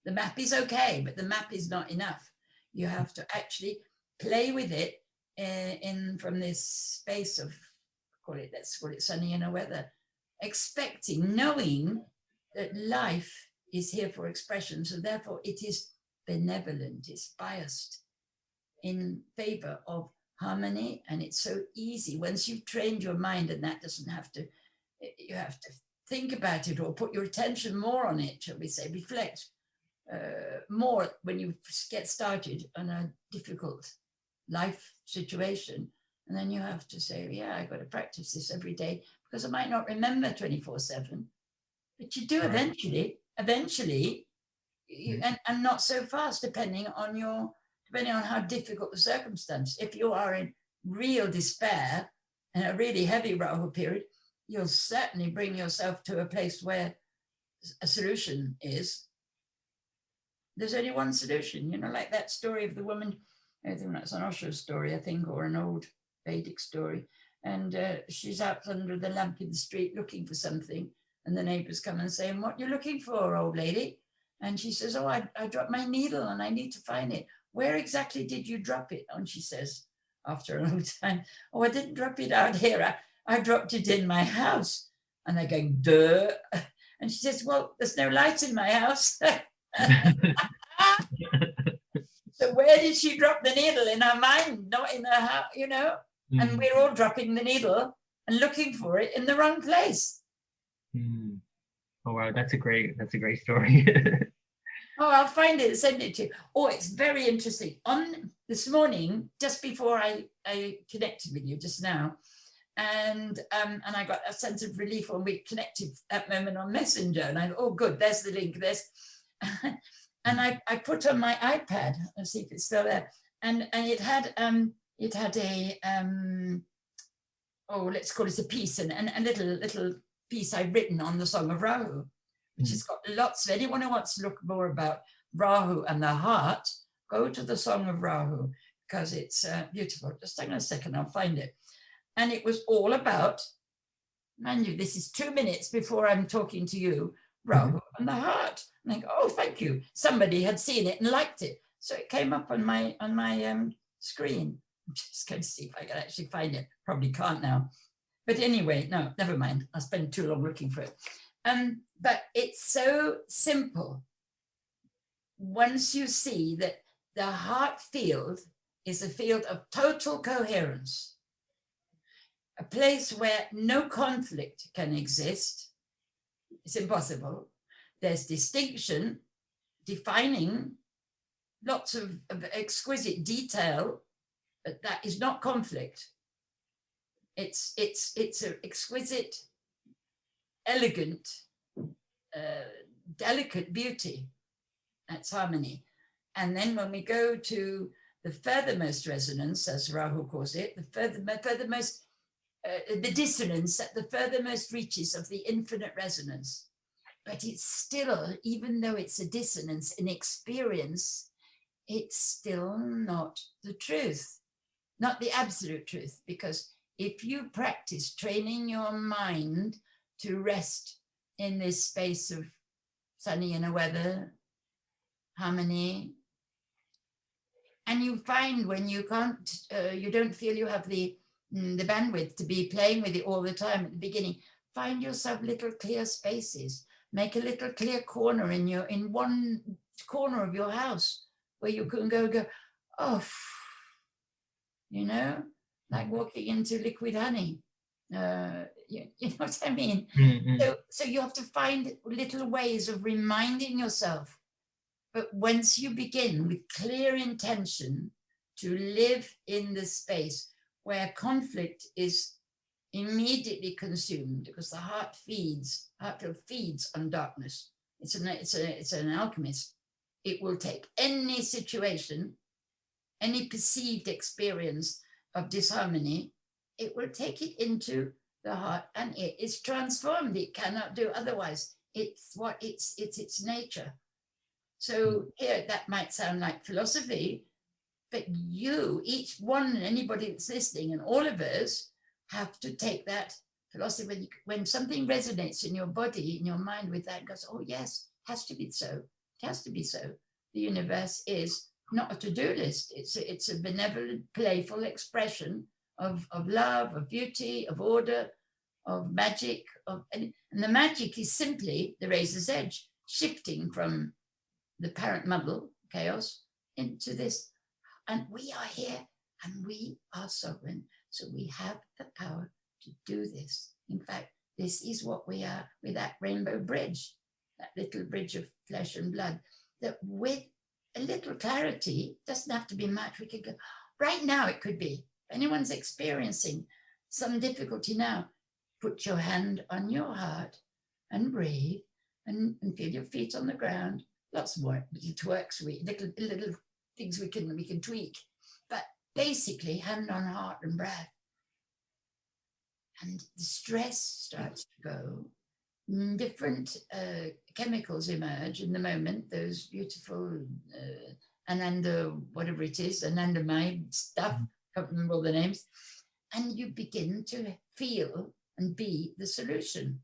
The map is okay, but the map is not enough. You have to actually play with it from this space of, let's call it sunny inner weather, expecting, knowing that life is here for expression. So therefore it is benevolent, it's biased in favor of harmony. And it's so easy once you've trained your mind, and that doesn't have to, you have to think about it or put your attention more on it, shall we say, reflect more when you get started on a difficult life situation. And then you have to say, yeah, I've got to practice this every day, because I might not remember 24/7, but you do eventually, and not so fast, depending on how difficult the circumstance. If you are in real despair and a really heavy Rahu period, you'll certainly bring yourself to a place where a solution is. There's only one solution, like that story of the woman. I think that's an Osho story, I think, or an old Vedic story. And she's out under the lamp in the street looking for something. And the neighbors come and say, "What are you looking for, old lady?" And she says, "Oh, I dropped my needle and I need to find it." "Where exactly did you drop it?" And she says, after a long time, "Oh, I didn't drop it out here. I dropped it in my house." And they're going, "Duh." And she says, "Well, there's no light in my house." So where did she drop the needle? In her mind, not in her house, And we're all dropping the needle and looking for it in the wrong place.
Oh wow, that's a great story.
Oh, I'll find it and send it to you. Oh, it's very interesting. On this morning, just before I connected with you just now, and I got a sense of relief when we connected that moment on Messenger, and I thought, oh good, there's the link, And I put on my iPad, let's see if it's still there, and it had a let's call it a piece, and a little piece I've written on the Song of Rahu, which has got lots of, anyone who wants to look more about Rahu and the heart, go to the Song of Rahu, because it's beautiful. Just hang on a second, I'll find it. And it was all about, mind you, this is 2 minutes before I'm talking to you, Rahu and the heart. And I go, oh, thank you. Somebody had seen it and liked it. So it came up on my screen. I'm just going to see if I can actually find it. Probably can't now. But anyway, no, never mind. I spent too long looking for it. But it's so simple. Once you see that the heart field is a field of total coherence, a place where no conflict can exist, it's impossible. There's distinction, defining lots of exquisite detail, but that is not conflict. It's an exquisite, elegant, delicate beauty. That's harmony. And then when we go to the furthermost resonance, as Rahu calls it, the dissonance at the furthermost reaches of the infinite resonance. But it's still, even though it's a dissonance in experience, it's still not the truth, not the absolute truth. Because if you practice training your mind to rest in this space of sunny inner weather, harmony, and you find when you can't, you don't feel you have the bandwidth to be playing with it all the time at the beginning, find yourself little clear spaces. Make a little clear corner in one corner of your house where you can go, oh, you know, like walking into liquid honey. You know what I mean? Mm-hmm. So you have to find little ways of reminding yourself. But once you begin with clear intention to live in the space where conflict is immediately consumed, because the heart feeds on darkness. It's an alchemist. It will take any situation, any perceived experience of disharmony, it will take it into the heart, and it is transformed. It cannot do otherwise. It's its nature. So here, that might sound like philosophy, but you, each one, and anybody that's listening, and all of us, have to take that philosophy. When something resonates in your body, in your mind with that, goes, oh yes, has to be so. It has to be so. The universe is not a to-do list. It's a benevolent, playful expression of love, of beauty, of order, of magic. And the magic is simply the razor's edge, shifting from the apparent muddle, chaos, into this. And we are here, and we are sovereign. So we have the power to do this. In fact, this is what we are with that rainbow bridge, that little bridge of flesh and blood, that with a little clarity, doesn't have to be much, we could go, right now it could be. If anyone's experiencing some difficulty now, put your hand on your heart and breathe and feel your feet on the ground. Lots more little twerks, little things we can tweak. But basically, hand on heart and breath. And the stress starts to go. Different chemicals emerge in the moment, those beautiful ananda, whatever it is, anandamide stuff, can't remember all the names. And you begin to feel and be the solution.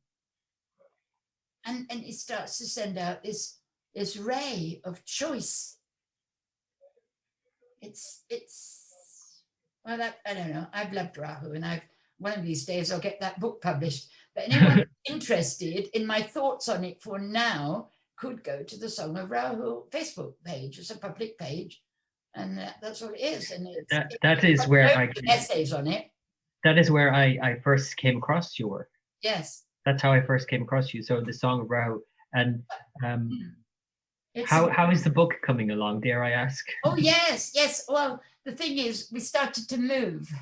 And it starts to send out this ray of choice. Well, I don't know. I've loved Rahu, and one of these days I'll get that book published. But anyone interested in my thoughts on it for now could go to the Song of Rahu Facebook page. It's a public page, and that's what it is. And
that is where I
essays on it.
That is where I first came across your work.
Yes,
that's how I first came across you. So the Song of Rahu, and how is the book coming along? Dare I ask?
Oh yes. Well, the thing is, we started to move.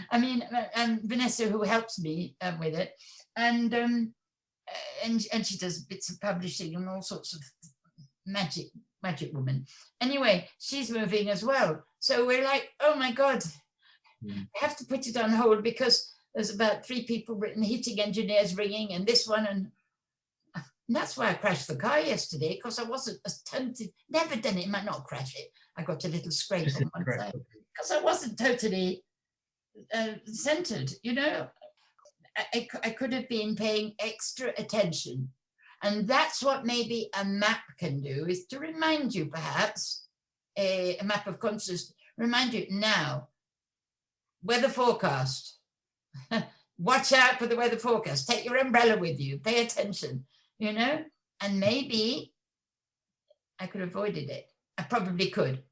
I mean, and Vanessa, who helps me with it, and she does bits of publishing and all sorts of magic magic woman. Anyway, she's moving as well. So we're like, oh my God, I have to put it on hold because there's about 3 people written, heating engineers ringing, and this one. And that's why I crashed the car yesterday, because I wasn't as tempted. Never done it. Might not crash it. I got a little scrape on one side because I wasn't totally centered. You know, I could have been paying extra attention. And that's what maybe a map can do, is to remind you, perhaps, a map of consciousness, remind you now, weather forecast. Watch out for the weather forecast. Take your umbrella with you. Pay attention, you know? And maybe I could have avoided it. I probably could.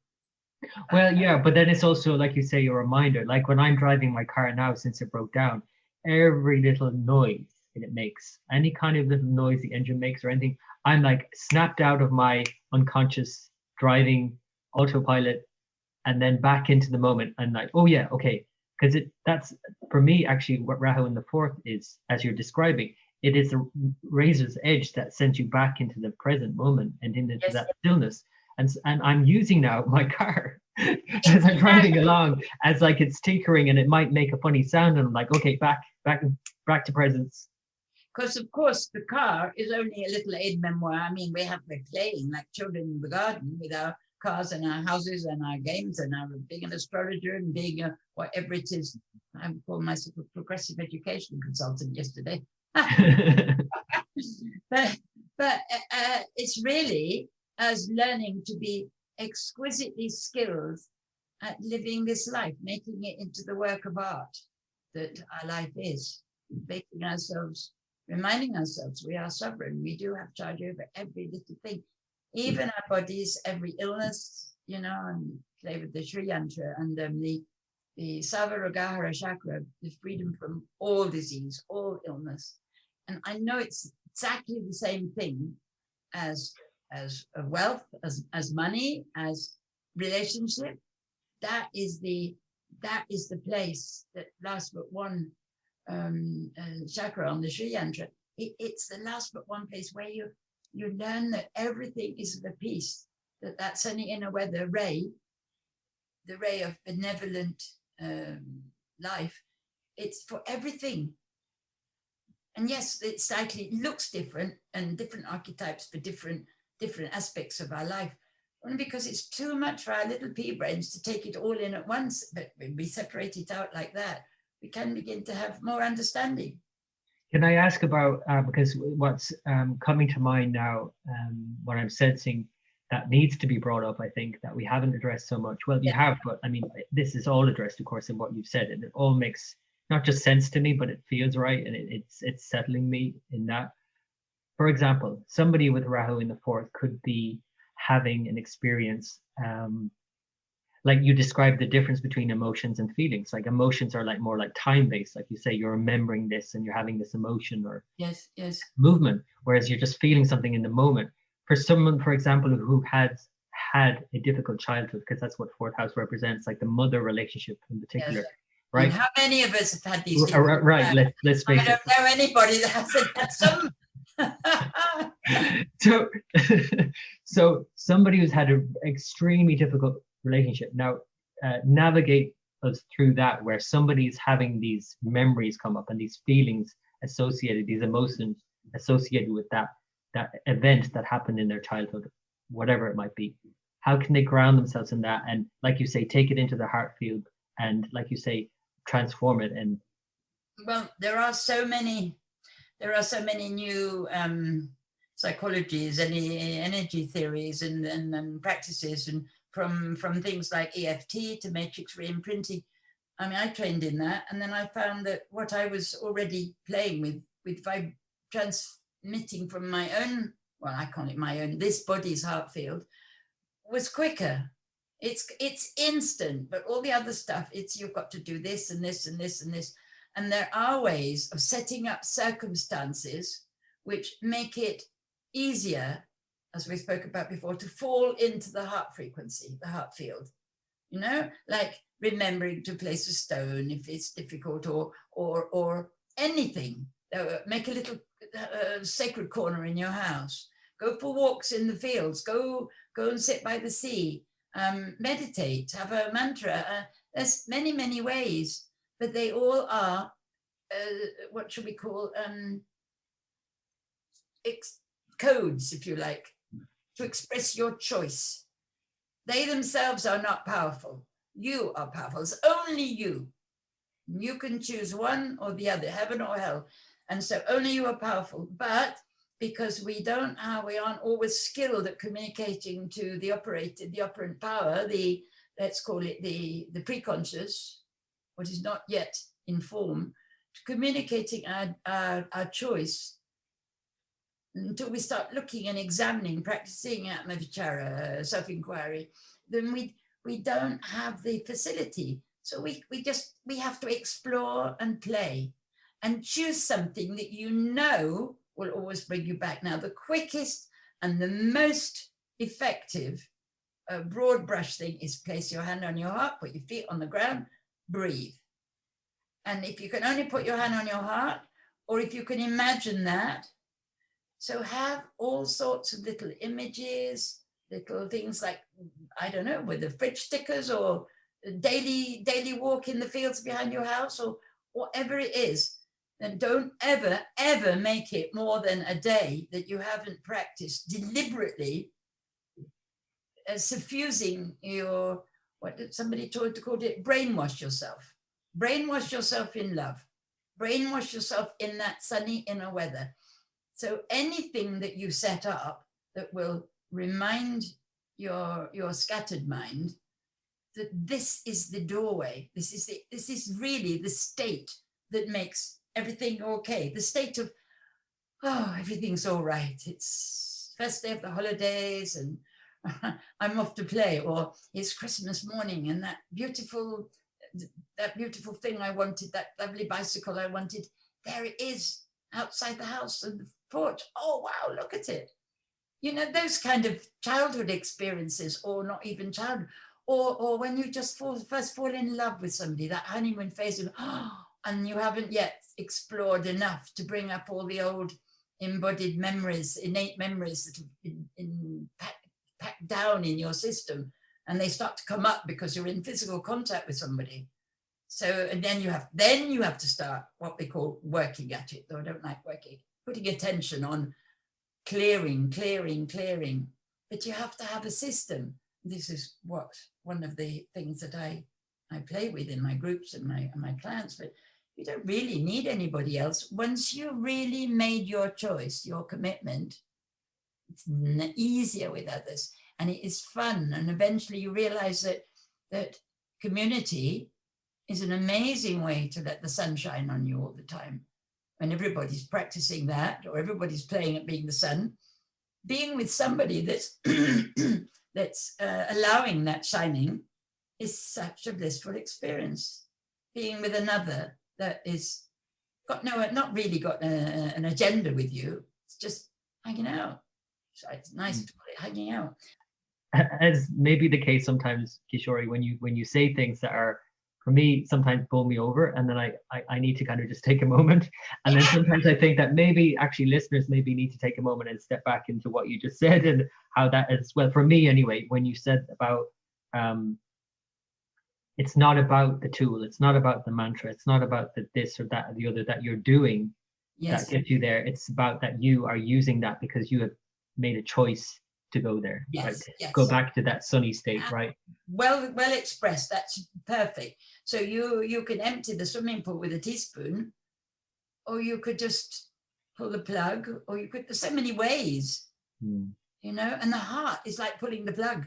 Well, yeah, but then it's also, like you say, a reminder. Like when I'm driving my car now, since it broke down, every little noise it makes, any kind of little noise the engine makes or anything, I'm like snapped out of my unconscious driving autopilot and then back into the moment and like, oh yeah, okay. Because that's for me actually what Rahu in the 4th is, as you're describing. It is a razor's edge that sends you back into the present moment and into that stillness. And I'm using now my car as I'm driving along as like it's tinkering and it might make a funny sound and I'm like, okay, back to presence.
Because of course the car is only a little aide-memoire. I mean, we're playing like children in the garden with our cars and our houses and our games and our being an astrologer and being a whatever it is. I called myself a progressive education consultant yesterday. but it's really as learning to be exquisitely skilled at living this life, making it into the work of art that our life is, making ourselves, reminding ourselves we are sovereign. We do have charge over every little thing, even our bodies, every illness, you know, and play with the Sri Yantra and the Savaragahara chakra, the freedom from all disease, all illness. And I know it's exactly the same thing as wealth, as money, as relationship. That is the place that last but one chakra on the Sri Yantra. It's the last but one place where you learn that everything is the peace. That's only in a way the ray of benevolent life. It's for everything. And yes, it slightly looks different and different archetypes for different aspects of our life. Only because it's too much for our little pea brains to take it all in at once. But when we separate it out like that, we can begin to have more understanding.
Can I ask about, because what's coming to mind now, what I'm sensing that needs to be brought up, I think, that we haven't addressed so much. Well, you have, but I mean, this is all addressed, of course, in what you've said, and it all makes not just sense to me, but it feels right, and it's settling me in that. For example, somebody with Rahu in the 4th could be having an experience, like you described the difference between emotions and feelings. Like emotions are like more like time-based, like you say, you're remembering this and you're having this emotion or
yes
movement, whereas you're just feeling something in the moment. For someone, for example, who has had a difficult childhood, because that's what 4th house represents, like the mother relationship in particular.
Yes.
Right.
And how many of us have had these?
Right. Let's face it.
I don't know anybody that hasn't had some.
So somebody who's had an extremely difficult relationship now navigate us through that, where somebody's having these memories come up and these feelings associated, these emotions associated with that event that happened in their childhood, whatever it might be. How can they ground themselves in that and, like you say, take it into their heart field and, like you say, transform it? And
well, there are so many new psychologies, energy theories and practices, and from things like EFT to matrix reimprinting. I mean, I trained in that, and then I found that what I was already playing with transmitting from my own, well, I call it my own, this body's heart field, was quicker. It's instant, but all the other stuff, it's you've got to do this and this and this and this. And there are ways of setting up circumstances which make it easier, as we spoke about before, to fall into the heart frequency, the heart field. You know, like remembering to place a stone if it's difficult, or anything. Make a little sacred corner in your house. Go for walks in the fields. Go go and sit by the sea, meditate, have a mantra. There's many, many ways, but they all are, what should we call, codes, if you like, to express your choice. They themselves are not powerful. You are powerful. It's only you. You can choose one or the other, heaven or hell. And so only you are powerful. But because we aren't always skilled at communicating to the operant power, let's call it the preconscious, what is not yet in form, to communicating our choice, until we start looking and examining, practicing atma-vichara, self-inquiry, then we don't have the facility. So we have to explore and play and choose something that you know will always bring you back. Now, the quickest and the most effective broad brush thing is place your hand on your heart, put your feet on the ground, breathe. And if you can only put your hand on your heart, or if you can imagine that, so have all sorts of little images, little things like, I don't know, with the fridge stickers or daily walk in the fields behind your house or whatever it is. And don't ever make it more than a day that you haven't practiced deliberately suffusing your, what did somebody call it, brainwash yourself. Brainwash yourself in love. Brainwash yourself in that sunny inner weather. So anything that you set up that will remind your scattered mind that this is the doorway, this is really the state that makes everything okay. The state of, oh, everything's all right. It's first day of the holidays and I'm off to play, or it's Christmas morning and that beautiful thing I wanted, that lovely bicycle I wanted, there it is outside the house and the porch. Oh, wow, look at it. You know, those kind of childhood experiences, or not even childhood, or when you just first fall in love with somebody, that honeymoon phase of, oh, and you haven't yet explored enough to bring up all the old embodied memories, innate memories that have been packed down in your system, and they start to come up because you're in physical contact with somebody. So, and then you have to start what we call working at it, though I don't like working, putting attention on clearing. But you have to have a system. This is one of the things that I play with in my groups and my clients, but you don't really need anybody else. Once you really made your choice, your commitment, it's easier with others and it is fun. And eventually you realize that community is an amazing way to let the sun shine on you all the time. When everybody's practicing that, or everybody's playing at being the sun, being with somebody that's that's allowing that shining is such a blissful experience. Being with another that is not really got an agenda with you, it's just hanging out. So it's nice to call it hanging out.
As may be the case sometimes, Kishori, when you say things that are, for me, sometimes bowl me over, and then I need to kind of just take a moment. And then sometimes I think that maybe actually listeners maybe need to take a moment and step back into what you just said and how that is, well, for me anyway, when you said about, it's not about the tool, it's not about the mantra, it's not about the this or that or the other that you're doing that gets you there. It's about that you are using that because you have made a choice to go there, right? Go back to that sunny state, right?
Well expressed. That's perfect. So you can empty the swimming pool with a teaspoon, or you could just pull the plug, or you could. There's so many ways, you know. And the heart is like pulling the plug.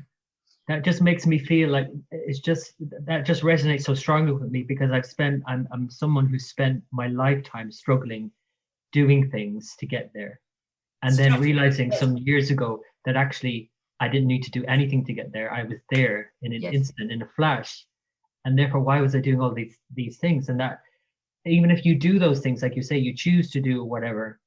That just makes me feel like that just resonates so strongly with me, because I'm someone who spent my lifetime struggling, doing things to get there, and then realizing some years ago that actually I didn't need to do anything to get there. I was there in an instant, in a flash. And therefore, why was I doing all these things? And that even if you do those things, like you say, you choose to do whatever,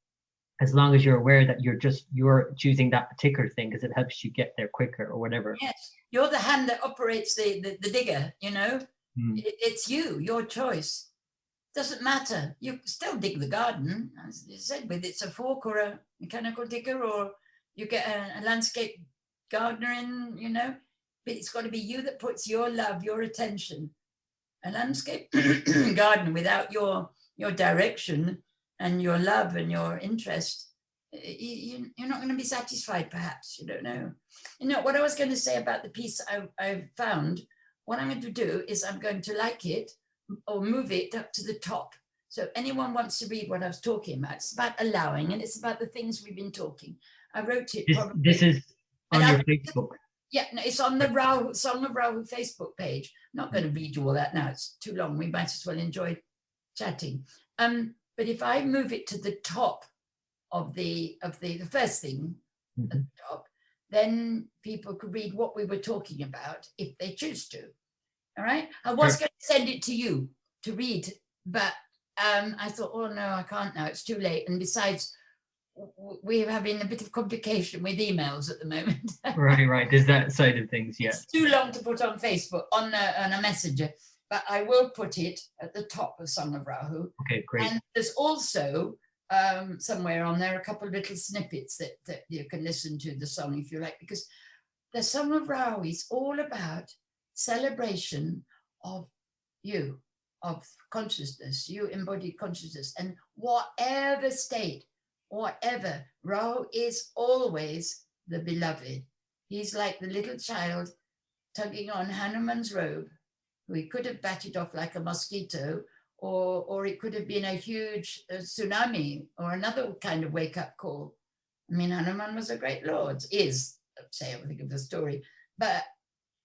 as long as you're aware that you're choosing that particular thing because it helps you get there quicker or whatever.
Yes, you're the hand that operates the digger, you know. It's your choice. Doesn't matter. You still dig the garden, as you said, whether it's a fork or a mechanical digger, or you get a landscape gardening, you know, but it's got to be you that puts your love, your attention. A landscape garden without your direction and your love and your interest, you're not going to be satisfied, perhaps. You don't know. You know, what I was going to say about the piece I found, what I'm going to do is I'm going to like it or move it up to the top. So if anyone wants to read what I was talking about, it's about allowing, and it's about the things we've been talking. I wrote it.
This is on your Facebook.
Yeah, no, it's on the Rahu, Song of Rahu Facebook page. I'm not going to read you all that now. It's too long. We might as well enjoy chatting. But if I move it to the top of the first thing at the top, then people could read what we were talking about if they choose to. All right. I was going to send it to you to read, but I thought, oh no, I can't now. It's too late. And besides, we're having a bit of complication with emails at the moment.
Right. There's that side of things. Yeah.
It's too long to put on Facebook on a messenger, but I will put it at the top of Song of Rahu.
Okay, great.
And there's also somewhere on there a couple of little snippets that you can listen to the song if you like, because the Song of Rahu is all about celebration of you, of consciousness, you embodied consciousness, and whatever state, whatever, Rahu is always the beloved. He's like the little child tugging on Hanuman's robe, who he could have batted off like a mosquito, or it could have been a huge tsunami or another kind of wake-up call. I mean, Hanuman was a great lord, is, say, I think of the story, but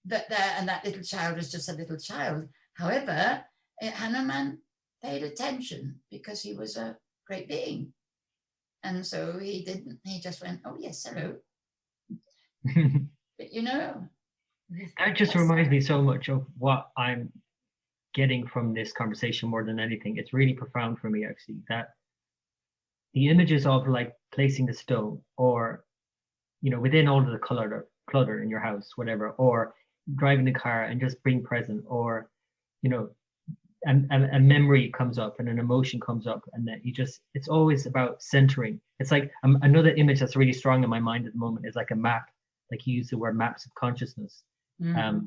there, and that little child was just a little child. However, Hanuman paid attention because he was a great being. And so he just went, oh yes, hello. But you know.
That just reminds me so much of what I'm getting from this conversation more than anything. It's really profound for me, actually, that the images of like placing the stone, or, you know, within all of the clutter in your house, whatever, or driving the car and just being present, or, you know, a memory comes up and an emotion comes up, and that it's always about centering. It's like another image that's really strong in my mind at the moment is like a map, like you use the word maps of consciousness. Mm-hmm.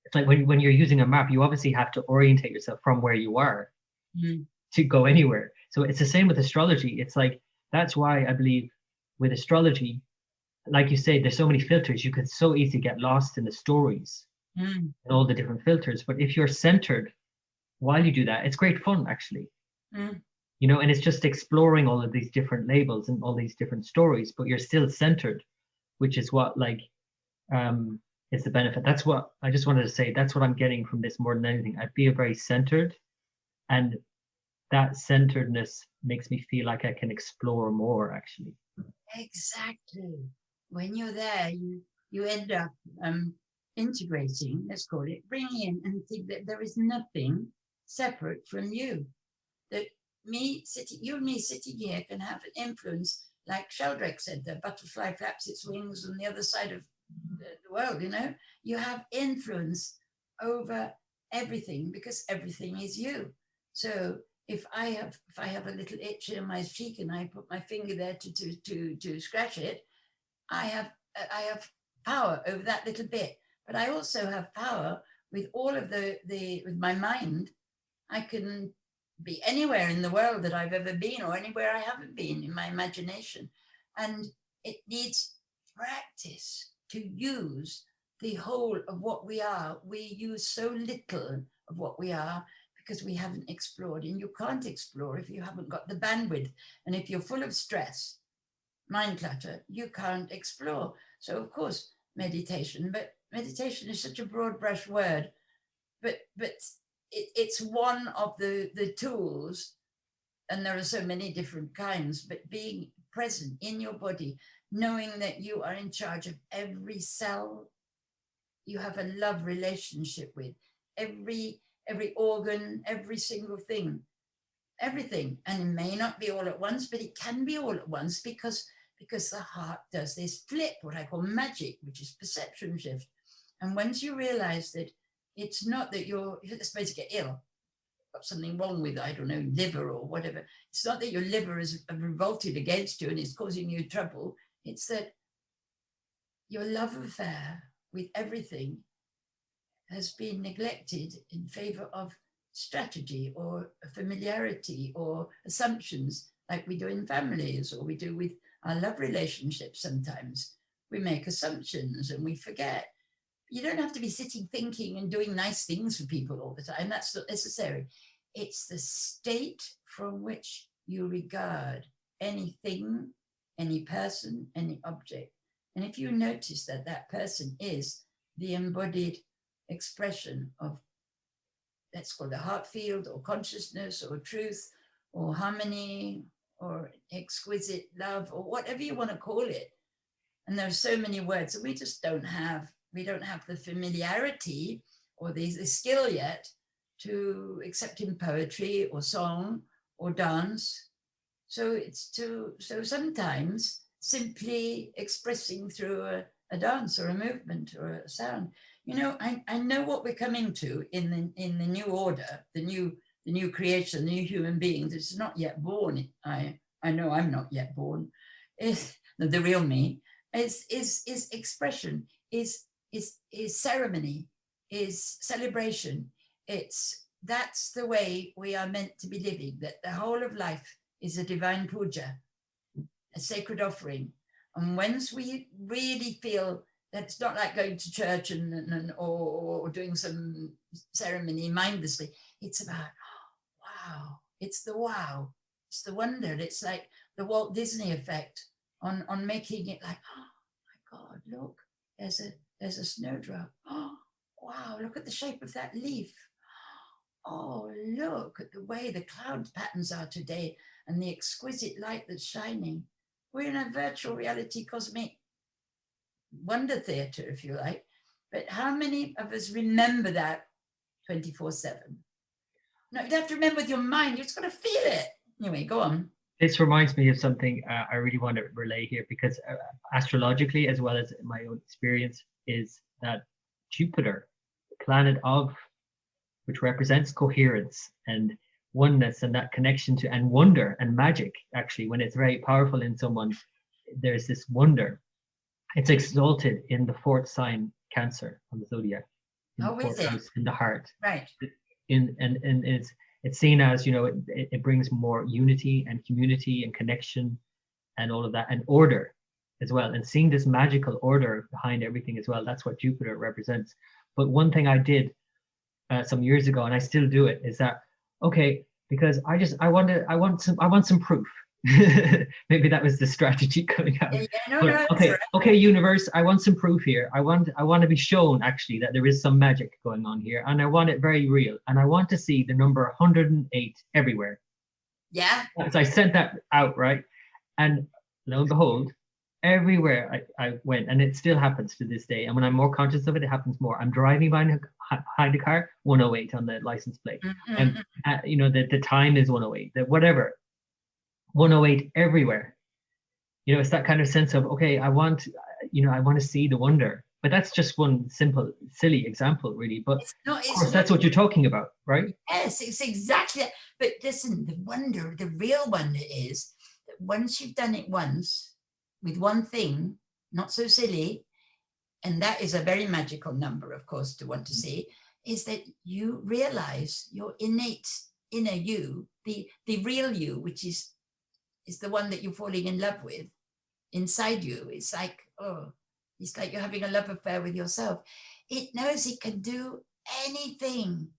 It's like when you're using a map, you obviously have to orientate yourself from where you are to go anywhere. So it's the same with astrology. It's like, that's why I believe with astrology, like you say, there's so many filters. You could so easily get lost in the stories and all the different filters. But if you're centered while you do that, it's great fun, actually. You know, and it's just exploring all of these different labels and all these different stories, but you're still centered, which is what like is the benefit. That's what I just wanted to say. That's what I'm getting from this more than anything. I feel very centered, and that centeredness makes me feel like I can explore more, actually.
Exactly. When you're there, you end up integrating, let's call it, bringing in and think that there is nothing separate from you. That you and me sitting here can have an influence, like Sheldrake said, the butterfly flaps its wings on the other side of the world, you know. You have influence over everything because everything is you. So if I have a little itch in my cheek and I put my finger there to scratch it, I have power over that little bit. But I also have power with all of with my mind. I can be anywhere in the world that I've ever been, or anywhere I haven't been in my imagination. And it needs practice to use the whole of what we are. We use so little of what we are because we haven't explored, and you can't explore if you haven't got the bandwidth. And if you're full of stress, mind clutter, you can't explore. So of course, meditation, but meditation is such a broad brush word, but it's one of the tools, and there are so many different kinds, but being present in your body, knowing that you are in charge of every cell you have a love relationship with, every organ, every single thing, everything. And it may not be all at once, but it can be all at once because the heart does this flip, what I call magic, which is perception shift. And once you realize that it's not that you're supposed to get ill, got something wrong with, I don't know, liver or whatever. It's not that your liver is revolted against you and it's causing you trouble. It's that your love affair with everything has been neglected in favor of strategy or familiarity or assumptions, like we do in families or we do with our love relationships sometimes. We make assumptions and we forget. You don't have to be sitting thinking and doing nice things for people all the time. That's not necessary. It's the state from which you regard anything, any person, any object. And if you notice that that person is the embodied expression of, let's call it a heart field or consciousness or truth or harmony or exquisite love or whatever you want to call it. And there's so many words that we just don't have. We don't have the familiarity or the skill yet to accept in poetry or song or dance. So so sometimes simply expressing through a dance or a movement or a sound. You know, I know what we're coming to in the new order, the new creation, the new human being that's not yet born. I know I'm not yet born. Is the real me is expression, is ceremony, is celebration. That's the way we are meant to be living, that the whole of life is a divine puja, a sacred offering. And once we really feel that it's not like going to church or doing some ceremony mindlessly, it's about, oh, wow, it's the wow, it's the wonder. It's like the Walt Disney effect on making it like, oh my God, look, there's a snowdrop. Oh, wow, look at the shape of that leaf. Oh, look at the way the cloud patterns are today and the exquisite light that's shining. We're in a virtual reality cosmic wonder theater, if you like. But how many of us remember that 24/7? No, you don't have to remember with your mind. You just got to feel it. Anyway, go on.
This reminds me of something I really want to relay here, because astrologically, as well as my own experience, is that Jupiter, the planet of, which represents coherence and oneness and that connection to, and wonder and magic, actually, when it's very powerful in someone, there's this wonder. It's exalted in the fourth sign, Cancer, on the zodiac, in the fourth house, in the heart.
Right.
And it's seen as, you know, it brings more unity and community and connection and all of that, and order as well. And seeing this magical order behind everything as well, that's what Jupiter represents. But one thing I did some years ago, and I still do it, is that, okay, because I want some proof. Maybe that was the strategy coming out. Okay, universe, I want some proof here. I want to be shown actually that there is some magic going on here, and I want it very real, and I want to see the number 108 everywhere.
Yeah.
So I sent that out, right? And lo and behold, everywhere I went, and it still happens to this day. And when I'm more conscious of it, it happens more. I'm driving behind the car, 108 on the license plate, and you know, the time is 108. That whatever. 108 everywhere. You know, it's that kind of sense of, okay, I want to see the wonder. But that's just one simple, silly example, really. But of course, that's what you're talking about, right?
Yes, it's exactly that. But listen, the wonder, the real wonder is that once you've done it once with one thing, not so silly, and that is a very magical number, of course, to want to see, is that you realize your innate inner you, the real you, which is the one that you're falling in love with inside you. It's like, it's like you're having a love affair with yourself. It knows it can do anything.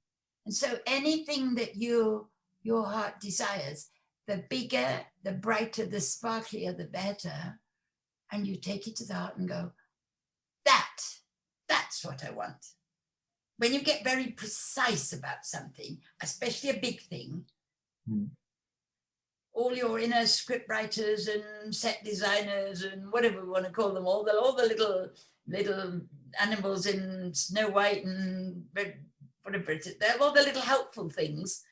And so anything that your heart desires, the bigger, the brighter, the sparklier, the better. And you take it to the heart and go, that's what I want. When you get very precise about something, especially a big thing, all your inner script writers and set designers and whatever we want to call them, all the little animals in Snow White and whatever it is, they're all the little helpful things.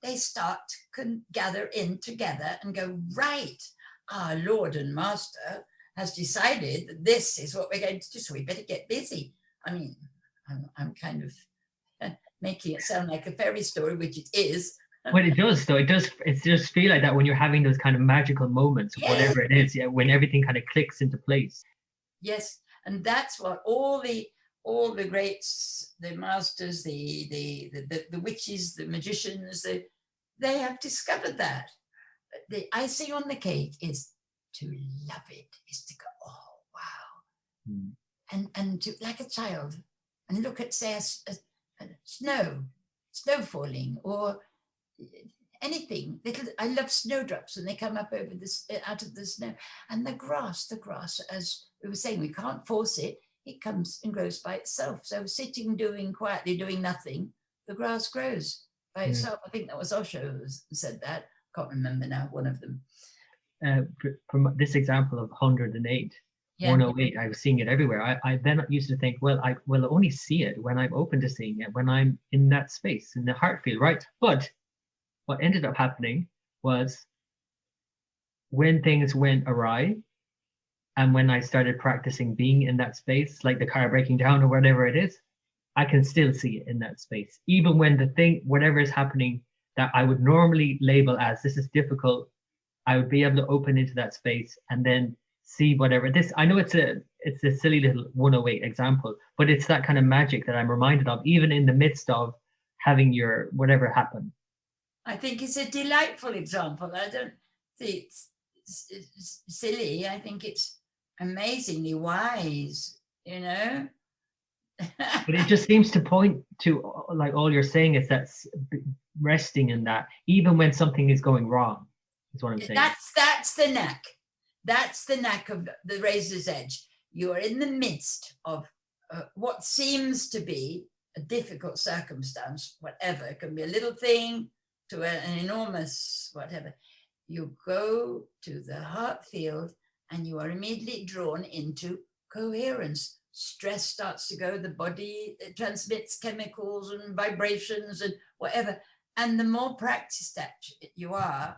They start to gather in together and go, right, our Lord and Master has decided that this is what we're going to do, so we better get busy. I mean, I'm kind of making it sound like a fairy story, which it is.
Well, it does, though. It just feel like that when you're having those kind of magical moments, whatever it is, when everything kind of clicks into place.
Yes, And that's what all the greats, the masters, the witches, the magicians, they have discovered that. The icing on the cake is to love it, is to go, oh wow, and to, like a child, and look at, say, a snow falling, or anything little. I love snowdrops when they come up over this, out of the snow, and the grass, as we were saying, we can't force it. It comes and grows by itself. So sitting, quietly doing nothing, the grass grows by itself. I think that was Osho who said that. Can't remember now, one of them.
From this example of 108, 108, I was seeing it everywhere. I then used to think, well, I will only see it when I'm open to seeing it, when I'm in that space, in the heart field, right? But what ended up happening was, when things went awry, and when I started practicing being in that space, like the car breaking down or whatever it is, I can still see it in that space. Even when the thing, whatever is happening that I would normally label as this is difficult, I would be able to open into that space and then see whatever this. I know it's a silly little 108 example, but it's that kind of magic that I'm reminded of, even in the midst of having your whatever happen.
I think it's a delightful example. I don't think it's silly. I think it's amazingly wise, you know.
But it just seems to point to, like, all you're saying is that resting in that, even when something is going wrong, is what I'm saying.
That's the knack. That's the knack of the razor's edge. You are in the midst of what seems to be a difficult circumstance, whatever. It can be a little thing to an enormous whatever. You go to the heart field and you are immediately drawn into coherence. Stress starts to go, the body transmits chemicals and vibrations and whatever. And the more practiced that you are,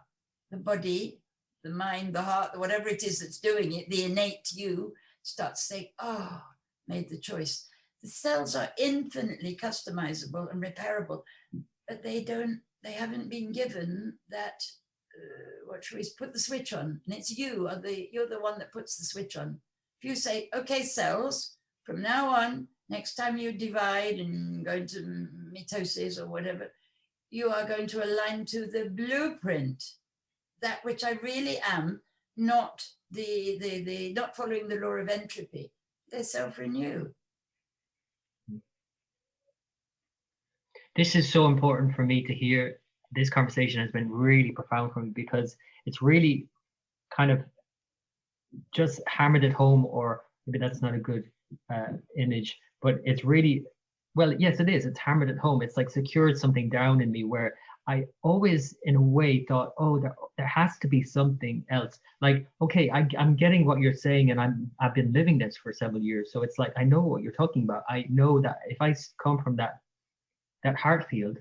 the body, the mind, the heart, whatever it is that's doing it, the innate you starts saying, oh, made the choice. The cells are infinitely customizable and repairable, but they haven't been given that, what should we put the switch on? And it's you're the one that puts the switch on. If you say, okay, cells, from now on, next time you divide and go into mitosis or whatever, you are going to align to the blueprint, that which I really am, not not following the law of entropy. They self-renew.
This is so important for me to hear. This conversation has been really profound for me, because it's really kind of just hammered it home, or maybe that's not a good image, but it's really, well, yes, it is. It's hammered it home. It's like secured something down in me, where I always, in a way, thought, oh, there has to be something else. Like, okay, I'm getting what you're saying, and I've been living this for several years, so it's like I know what you're talking about. I know that if I come from that heart field,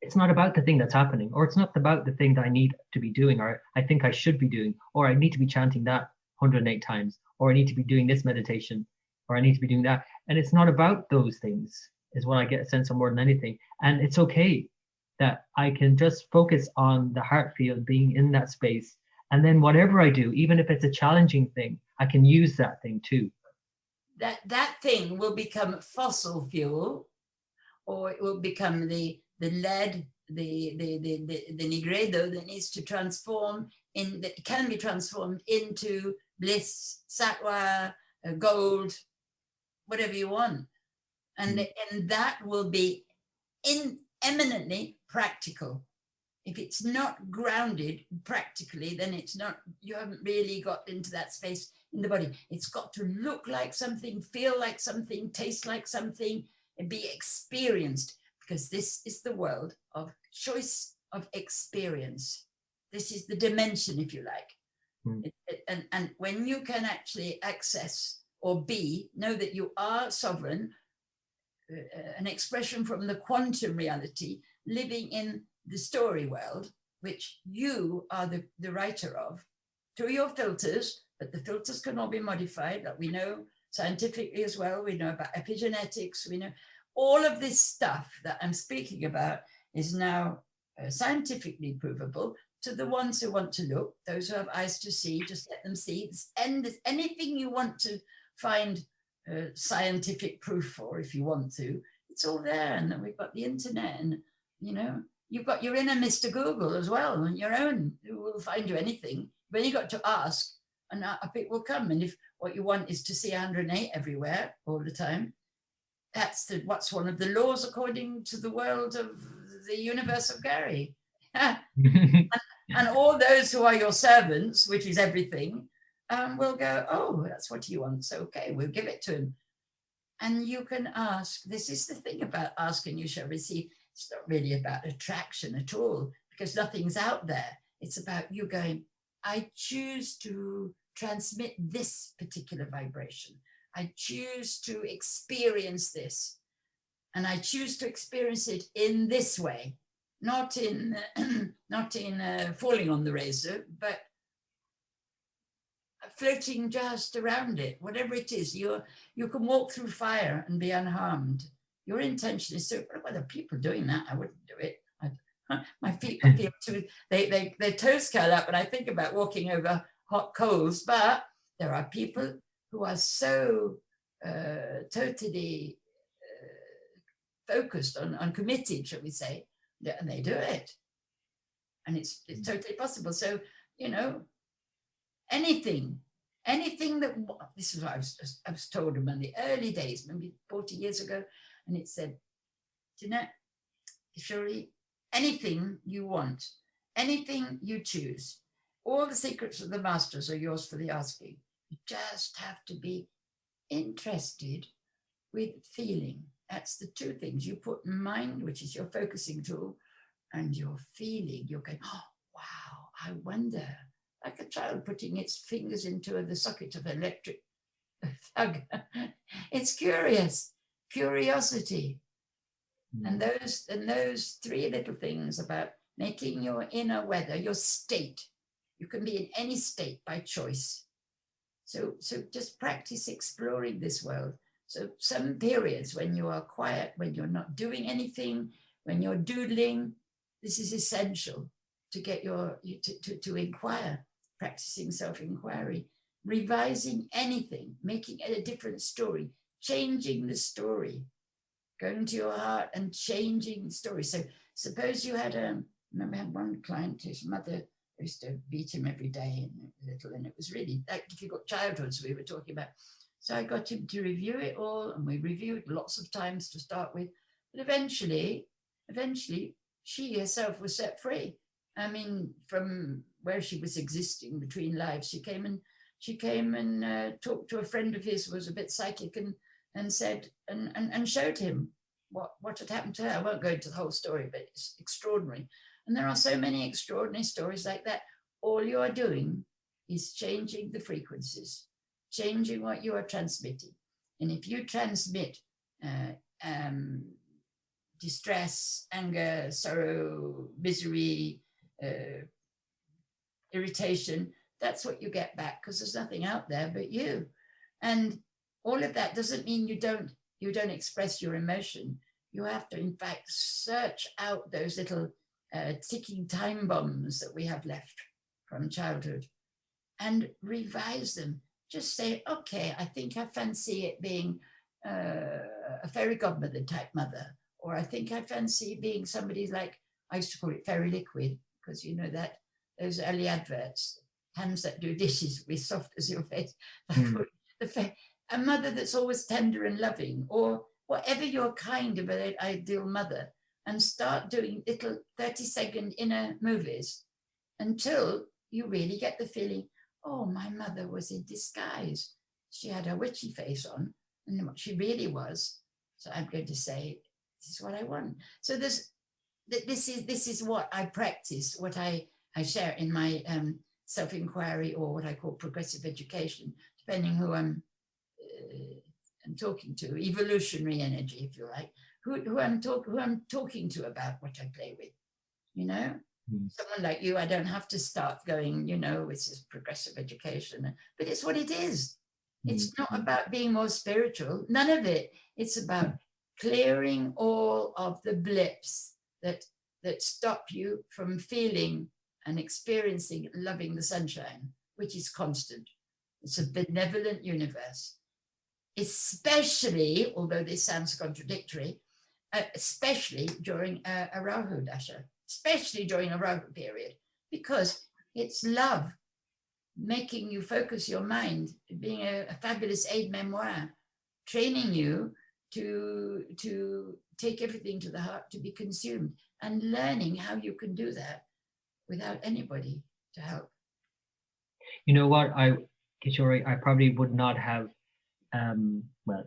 it's not about the thing that's happening, or it's not about the thing that I need to be doing, or I think I should be doing, or I need to be chanting that 108 times, or I need to be doing this meditation, or I need to be doing that. And it's not about those things, is what I get a sense of more than anything. And it's okay that I can just focus on the heart field, being in that space. And then whatever I do, even if it's a challenging thing, I can use that thing too.
That thing will become fossil fuel, or it will become the lead, the nigredo that needs to transform that can be transformed into bliss, sattva, gold, whatever you want. And that will be eminently practical. If it's not grounded practically, then it's not, you haven't really got into that space in the body. It's got to look like something, feel like something, taste like something, and be experienced, because this is the world of choice of experience. This is the dimension, if you like. And when you can actually access or know that you are sovereign, an expression from the quantum reality, living in the story world, which you are the writer of, through your filters, but the filters can all be modified, like we know scientifically as well. We know about epigenetics, we know all of this stuff that I'm speaking about is now scientifically provable to the ones who want to look, those who have eyes to see, just let them see. And anything you want to find scientific proof for if you want to. It's all there, and then we've got the internet, and you've got your inner Mr. Google as well, and your own, who will find you anything. But you got to ask, and up it will come. And if what you want is to see 108 everywhere all the time, that's what's one of the laws according to the world of the universe of Gary. And all those who are your servants, which is everything, will go, oh, that's what he wants. Okay, we'll give it to him. And you can ask. This is the thing about asking, you shall receive. It's not really about attraction at all, because nothing's out there. It's about you going, I choose to transmit this particular vibration. I choose to experience this. And I choose to experience it in this way. Not in falling on the razor, but floating just around it. Whatever it is, you can walk through fire and be unharmed. Your intention is to. Well, there are people doing that. I wouldn't do it. My feet appear to their toes curl up, and I think about walking over hot coals. But there are people who are so totally focused on committed, shall we say, and they do it, and it's totally possible. So anything that, this is what I was told in the early days, maybe 40 years ago, and it said, Kishori, anything you want, anything you choose, all the secrets of the masters are yours for the asking. You just have to be interested with feeling. That's the two things. You put mind, which is your focusing tool, and your feeling. You're going, oh, wow, I wonder. Like a child putting its fingers into the socket of an electric plug. It's curious, curiosity. And those three little things about making your inner weather, your state. You can be in any state by choice. So just practice exploring this world. So some periods when you are quiet, when you're not doing anything, when you're doodling, this is essential to get to inquire, practicing self-inquiry, revising anything, making it a different story, changing the story, going to your heart and changing the story. So suppose you had I remember I had one client, his mother used to beat him every day and it was really like difficult childhoods we were talking about. So I got him to review it all, and we reviewed lots of times to start with. But eventually, she herself was set free. I mean, from where she was existing between lives, she came and talked to a friend of his who was a bit psychic and said and showed him what had happened to her. I won't go into the whole story, but it's extraordinary. And there are so many extraordinary stories like that. All you are doing is changing the frequencies, changing what you are transmitting. And if you transmit distress, anger, sorrow, misery, irritation, that's what you get back, because there's nothing out there but you. And all of that doesn't mean you don't express your emotion. You have to, in fact, search out those little ticking time bombs that we have left from childhood and revise them. Just say, okay, I think I fancy it being a fairy godmother type mother, or I think I fancy being somebody like, I used to call it fairy liquid, because you know that those early adverts, hands that do dishes will be soft as your face. A mother that's always tender and loving, or whatever your kind of an ideal mother, and start doing little 30-second inner movies until you really get the feeling, oh, my mother was in disguise. She had her witchy face on, and what she really was. So I'm going to say, this is what I want. So this is what I practice, what I share in my self-inquiry, or what I call progressive education, depending who I'm talking to, evolutionary energy, if you like, who I'm talking to about what I play with, you know. Someone like you, I don't have to start going, you know, this is progressive education, but it's what it is. It's not about being more spiritual, none of it. It's about clearing all of the blips that stop you from feeling and experiencing loving the sunshine, which is constant. It's a benevolent universe. especially, although this sounds contradictory, especially during a Rahu Dasha, especially during a Rahu period, because it's love, making you focus your mind, being a fabulous aide-memoire, training you to take everything to the heart, to be consumed, and learning how you can do that without anybody to help.
You know what, Kishori, I probably would not have, well,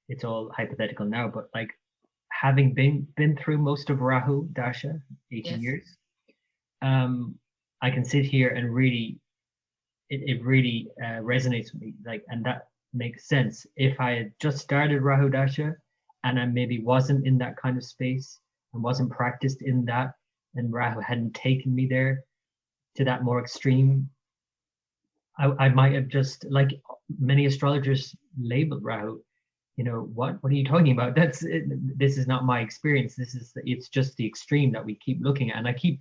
it's all hypothetical now, but like having been through most of Rahu Dasha, 18
Yes.
years, I can sit here and really, it really resonates with me, like, and that makes sense. If I had just started Rahu Dasha and I maybe wasn't in that kind of space and wasn't practiced in that, and Rahu hadn't taken me there to that more extreme, I might have just, like many astrologers labeled Rahu, what are you talking about? This is not my experience. It's just the extreme that we keep looking at. And I keep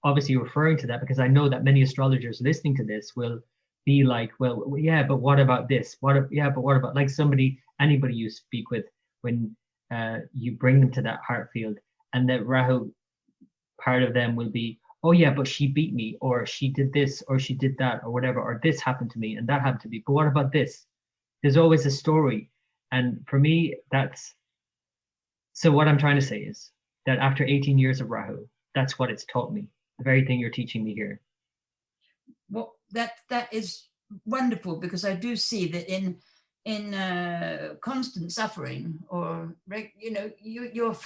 obviously referring to that because I know that many astrologers listening to this will be like, well, yeah, but what about this? But what about, like, anybody you speak with, when you bring them to that heart field, and that Rahu part of them will be, oh yeah, but she beat me, or she did this, or she did that, or whatever, or this happened to me and that happened to me. But what about this? There's always a story. And for me, so what I'm trying to say is that after 18 years of Rahu, that's what it's taught me. The very thing you're teaching me here.
Well, that is wonderful, because I do see that in constant suffering, or you're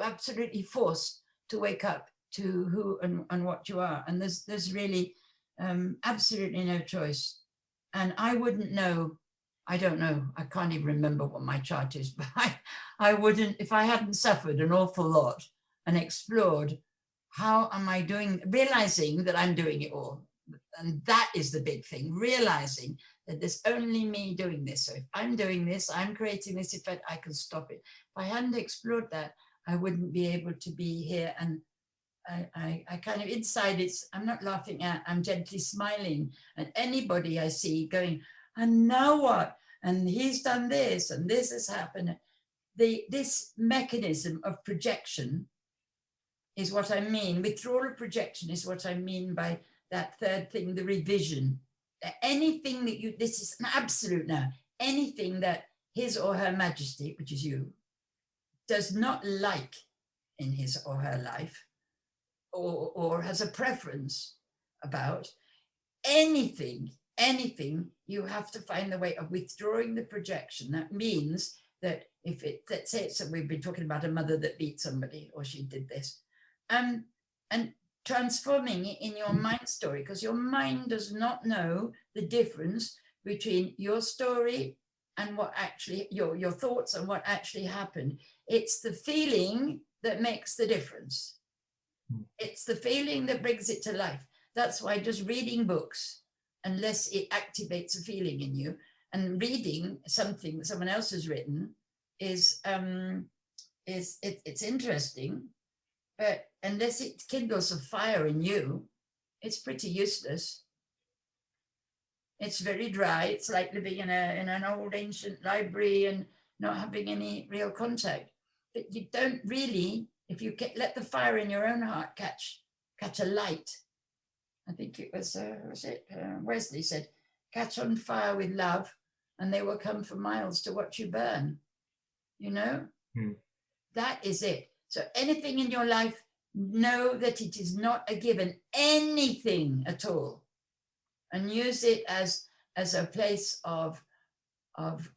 absolutely forced to wake up to who and what you are, and there's really absolutely no choice. And I wouldn't know. I don't know. I can't even remember what my chart is, but I wouldn't, if I hadn't suffered an awful lot and explored how am I doing, realizing that I'm doing it all. And that is the big thing, realizing that there's only me doing this. So if I'm doing this, I'm creating this effect, I can stop it. If I hadn't explored that, I wouldn't be able to be here. And I kind of inside, I'm not laughing at, I'm gently smiling at anybody I see going, and now what? And he's done this, and this has happened. This mechanism of projection is what I mean. Withdrawal of projection is what I mean by that third thing, the revision. Anything that this is an absolute now, anything that His or Her Majesty, which is you, does not like in his or her life, or has a preference about, anything, you have to find the way of withdrawing the projection. That means that if let's say we've been talking about a mother that beat somebody, or she did this, and transforming it in your mind story, because your mind does not know the difference between your story and what actually, your thoughts and what actually happened. It's the feeling that makes the difference. It's the feeling that brings it to life. That's why just reading books, unless it activates a feeling in you, and reading something that someone else has written it's interesting, but unless it kindles a fire in you, it's pretty useless. It's very dry. It's like living in an old ancient library and not having any real contact. But you don't really, if you let the fire in your own heart catch a light. I think it was Wesley said, catch on fire with love and they will come for miles to watch you burn. You know? That is it. So anything in your life, know that it is not a given, anything at all. And use it as a place of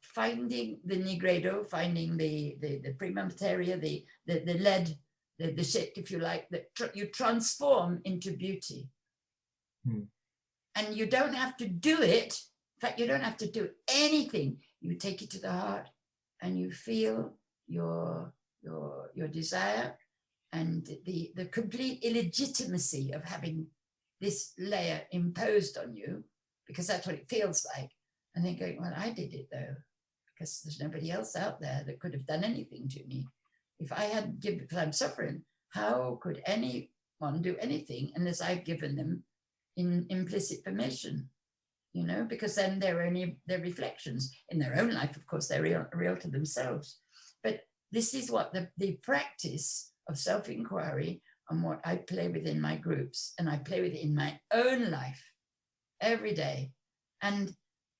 finding the nigredo, finding the prima materia, the lead, the shit, if you like, that you transform into beauty. And you don't have to do it. In fact, you don't have to do anything. You take it to the heart and you feel your desire and the complete illegitimacy of having this layer imposed on you, because that's what it feels like. And then going, well, I did it though, because there's nobody else out there that could have done anything to me. If I hadn't given, because I'm suffering, how could anyone do anything unless I've given them in implicit permission? you know, because then they're only their reflections in their own life. Of course, they're real to themselves. But this is what the practice of self-inquiry and what I play with in my groups, and I play with it in my own life every day. And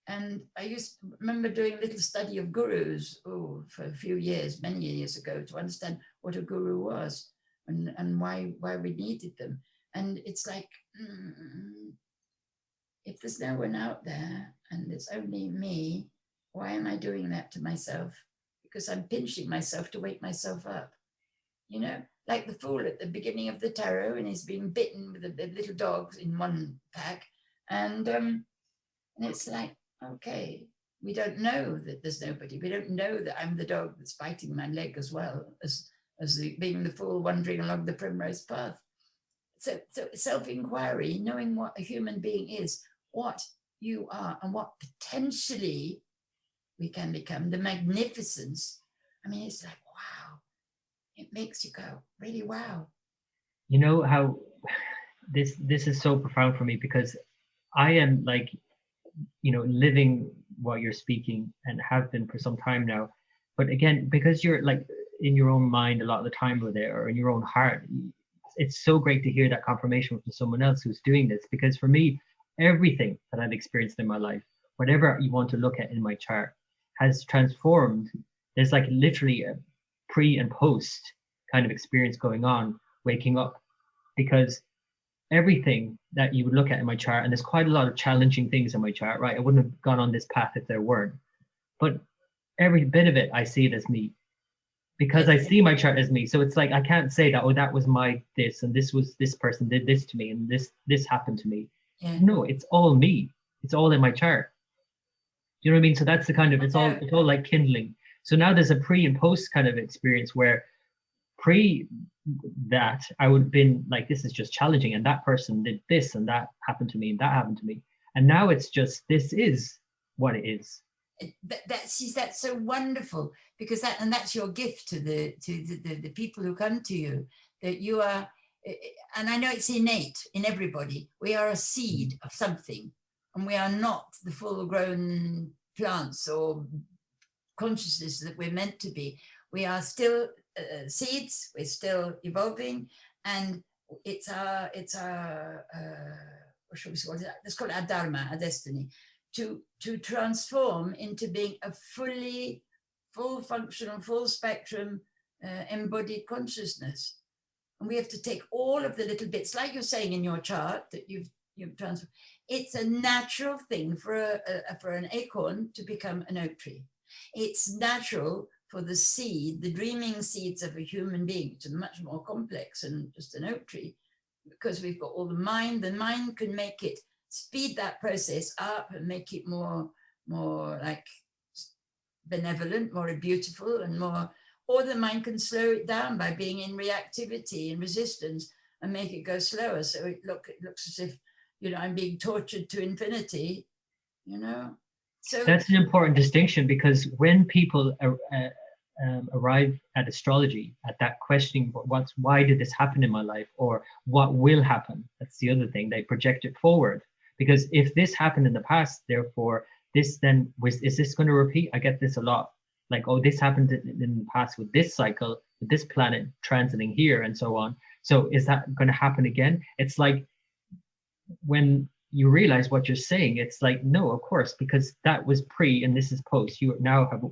I remember doing a little study of gurus for a few years, many years ago, to understand what a guru was and why we needed them. And it's like, if there's no one out there and it's only me, why am I doing that to myself? Because I'm pinching myself to wake myself up. You know, like the fool at the beginning of the tarot, and he's being bitten with the little dogs in one pack. And it's like, okay, we don't know that there's nobody. We don't know that I'm the dog that's biting my leg as well as being the fool wandering along the primrose path. So self-inquiry, knowing what a human being is, what you are, and what potentially we can become, the magnificence. I mean, it's like, wow. It makes you go, really, wow.
You know how this is so profound for me, because I am like, you know, living what you're speaking and have been for some time now. But again, because you're like in your own mind a lot of the time with it, or in your own heart, it's so great to hear that confirmation from someone else who's doing this. Because for me, everything that I've experienced in my life, whatever you want to look at in my chart, has transformed. There's like literally a pre and post kind of experience going on, waking up, because everything that you would look at in my chart, and there's quite a lot of challenging things in my chart, right? I wouldn't have gone on this path if there weren't. But every bit of it, I see it as me, because I see my chart as me. So it's like, I can't say that, oh, that was my this, and this person did this to me, and this happened to me.
Yeah.
No, it's all me. It's all in my chart. Do you know what I mean? So that's the kind of, it's all like kindling. So now there's a pre and post kind of experience, where pre that I would have been like, this is just challenging, and that person did this, and that happened to me, and that happened to me. And now it's just, this is what it is.
That's so wonderful, because that's your gift to the people who come to you, that you are, and I know it's innate in everybody. We are a seed of something, and we are not the full-grown plants or consciousness that we're meant to be. We are still seeds. We're still evolving, and it's our what should we call it? Let's call it our dharma, our destiny, to transform into being a full functional, full spectrum embodied consciousness. And we have to take all of the little bits, like you're saying in your chart, that you've transformed. It's a natural thing for an acorn to become an oak tree. It's natural for the seed, the dreaming seeds of a human being, to much more complex than just an oak tree, because we've got all the mind. The mind can make it, speed that process up and make it more like benevolent, more beautiful, and more, or the mind can slow it down by being in reactivity and resistance and make it go slower. So it looks as if, you know, I'm being tortured to infinity, you know. So
that's an important distinction, because when people arrive at astrology, at that questioning, why did this happen in my life, or what will happen? That's the other thing. They project it forward, because if this happened in the past, therefore this then is this going to repeat? I get this a lot. Like, oh, this happened in the past with this cycle, with this planet transiting here, and so on. So is that going to happen again? It's like, when you realize what you're saying, it's like, no, of course, because that was pre and this is post. You now have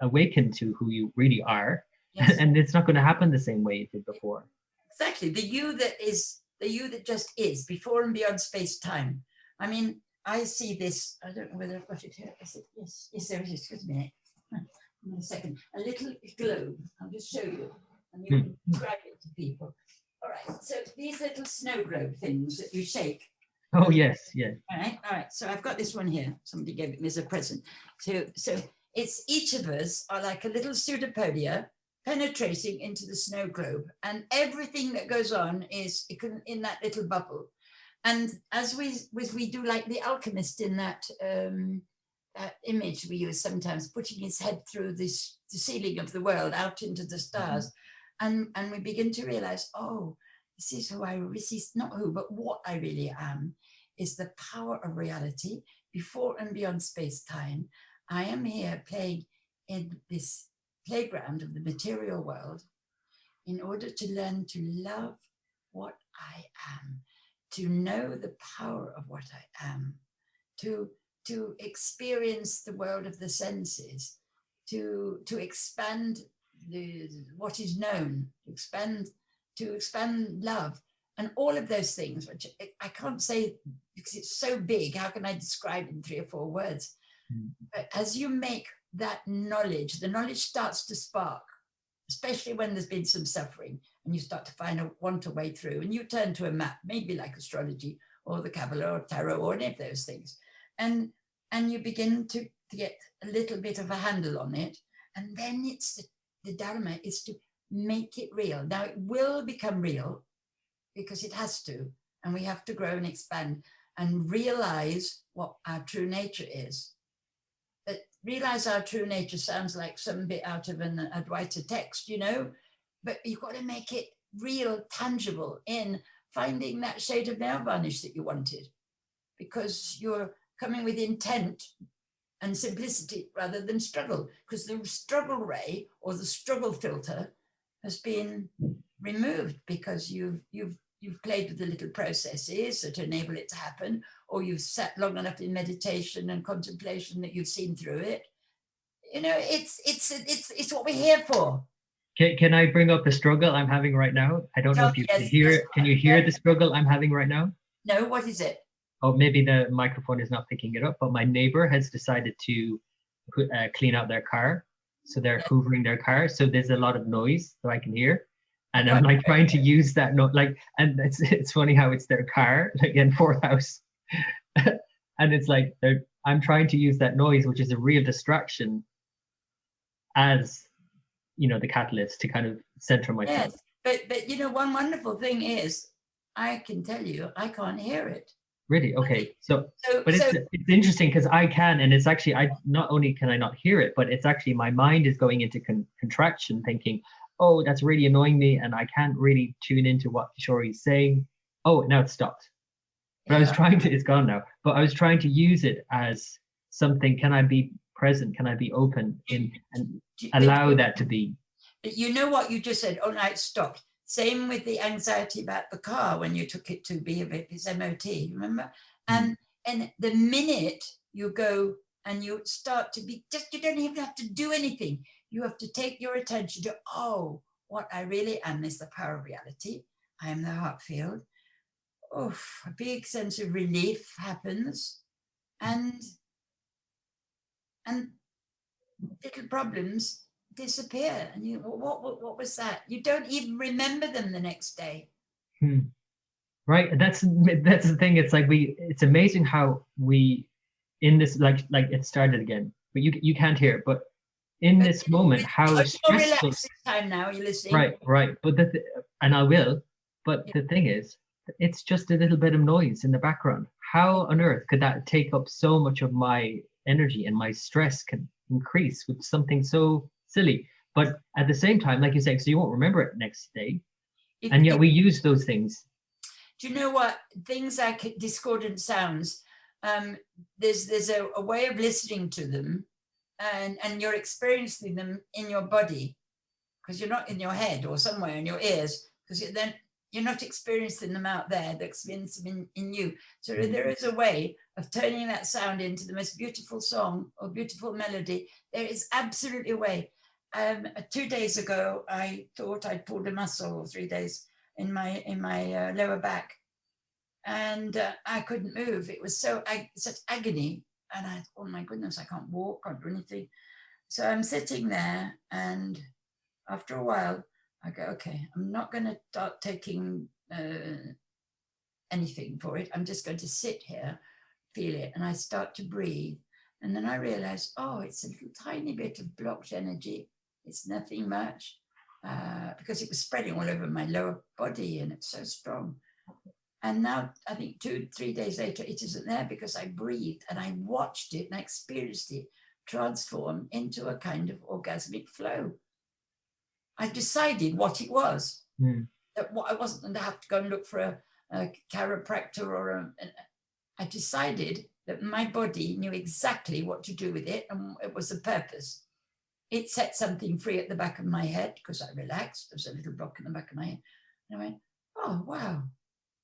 awakened to who you really are. Yes. And it's not going to happen the same way it did before.
Exactly. The you that just is, before and beyond space-time. I mean, I see this, I don't know whether I've got it here. Is it? Yes, there it is. Excuse me. In a second. A little globe. I'll just show you, and you can describe it to people. All right. So these little snow globe things that you shake.
Oh, yes, yes.
All right. So I've got this one here. Somebody gave it me as a present. So it's, each of us are like a little pseudopodia penetrating into the snow globe, and everything that goes on is in that little bubble. And as we do, like the alchemist in that image we use sometimes, putting his head through the ceiling of the world out into the stars, and we begin to realize, oh, this is who this is not who, but what I really am. is the power of reality before and beyond space-time. I am here playing in this playground of the material world in order to learn to love what I am, to know the power of what I am, to experience the world of the senses, to expand what is known, to expand love, and all of those things, which I can't say because it's so big. How can I describe in 3 or 4 words? But as you make that knowledge, the knowledge starts to spark, especially when there's been some suffering, and you start to want a way through, and you turn to a map, maybe like astrology or the Kabbalah or tarot or any of those things, and you begin to get a little bit of a handle on it, and then it's the Dharma is to make it real. Now it will become real because it has to, and we have to grow and expand and realize what our true nature is. But realize our true nature sounds like some bit out of an Advaita text, but you've got to make it real, tangible in finding that shade of nail varnish that you wanted, because you're coming with intent and simplicity rather than struggle, because the struggle ray or the struggle filter has been removed because you've played with the little processes that enable it to happen, or you've sat long enough in meditation and contemplation that you've seen through it. It's what we're here for.
Can I bring up the struggle I'm having right now? I don't know if you can hear it. Can you hear the struggle I'm having right now?
No, what is it?
Oh, maybe the microphone is not picking it up, but my neighbor has decided to clean out their car. So they're hoovering their car. So there's a lot of noise that I can hear. And I'm like trying to use that note, and it's funny how it's their car, like in 4th house. And it's like, I'm trying to use that noise, which is a real distraction, as, the catalyst to kind of center myself.
Yes, but one wonderful thing is, I can tell you, I can't hear it.
Really? Okay. It's interesting because I can, and it's actually, not only can I not hear it, but it's actually my mind is going into contraction, thinking, oh, that's really annoying me, and I can't really tune into what Kishori is saying. Oh, now it's stopped. But I was trying to, it's gone now, but I was trying to use it as something, can I be present? Can I be open and allow that to be?
But you know what you just said, oh, now it's stopped. Same with the anxiety about the car when you took it to be its MOT, remember? And the minute you go and you start to be, you don't even have to do anything. You have to take your attention to, oh, what I really am is the power of reality. I am the heart field. Oof, a big sense of relief happens, and little problems disappear. And you, what was that? You don't even remember them the next day.
Right. That's the thing. It's like it's amazing how we, in this, like it started again, but you can't hear it, but in this moment, how stressful.
Time now, you're listening.
Right. But and I will. But the thing is, it's just a little bit of noise in the background. How on earth could that take up so much of my energy, and my stress can increase with something so silly? But at the same time, like you say, so you won't remember it next day, and yet we use those things.
Do you know what? Things like discordant sounds. There's a way of listening to them. And you're experiencing them in your body, because you're not in your head or somewhere in your ears, because then you're not experiencing them out there, they're experiencing them in you. So there is a way of turning that sound into the most beautiful song or beautiful melody. There is absolutely a way. 2 days ago, I thought I'd pulled a muscle, 3 days, in my lower back, and I couldn't move. It was such agony. And I thought, oh my goodness, I can't walk, can't do anything. So I'm sitting there, and after a while, I go, okay, I'm not going to start taking anything for it. I'm just going to sit here, feel it, and I start to breathe. And then I realize, oh, it's a little tiny bit of blocked energy. It's nothing much, because it was spreading all over my lower body, and it's so strong. And now, I think 2-3 days later, it isn't there because I breathed and I watched it and I experienced it transform into a kind of orgasmic flow. I decided what it was. That I wasn't going to have to go and look for a chiropractor or I decided that my body knew exactly what to do with it, and it was a purpose. It set something free at the back of my head because I relaxed. There was a little block in the back of my head. And I went, oh, wow.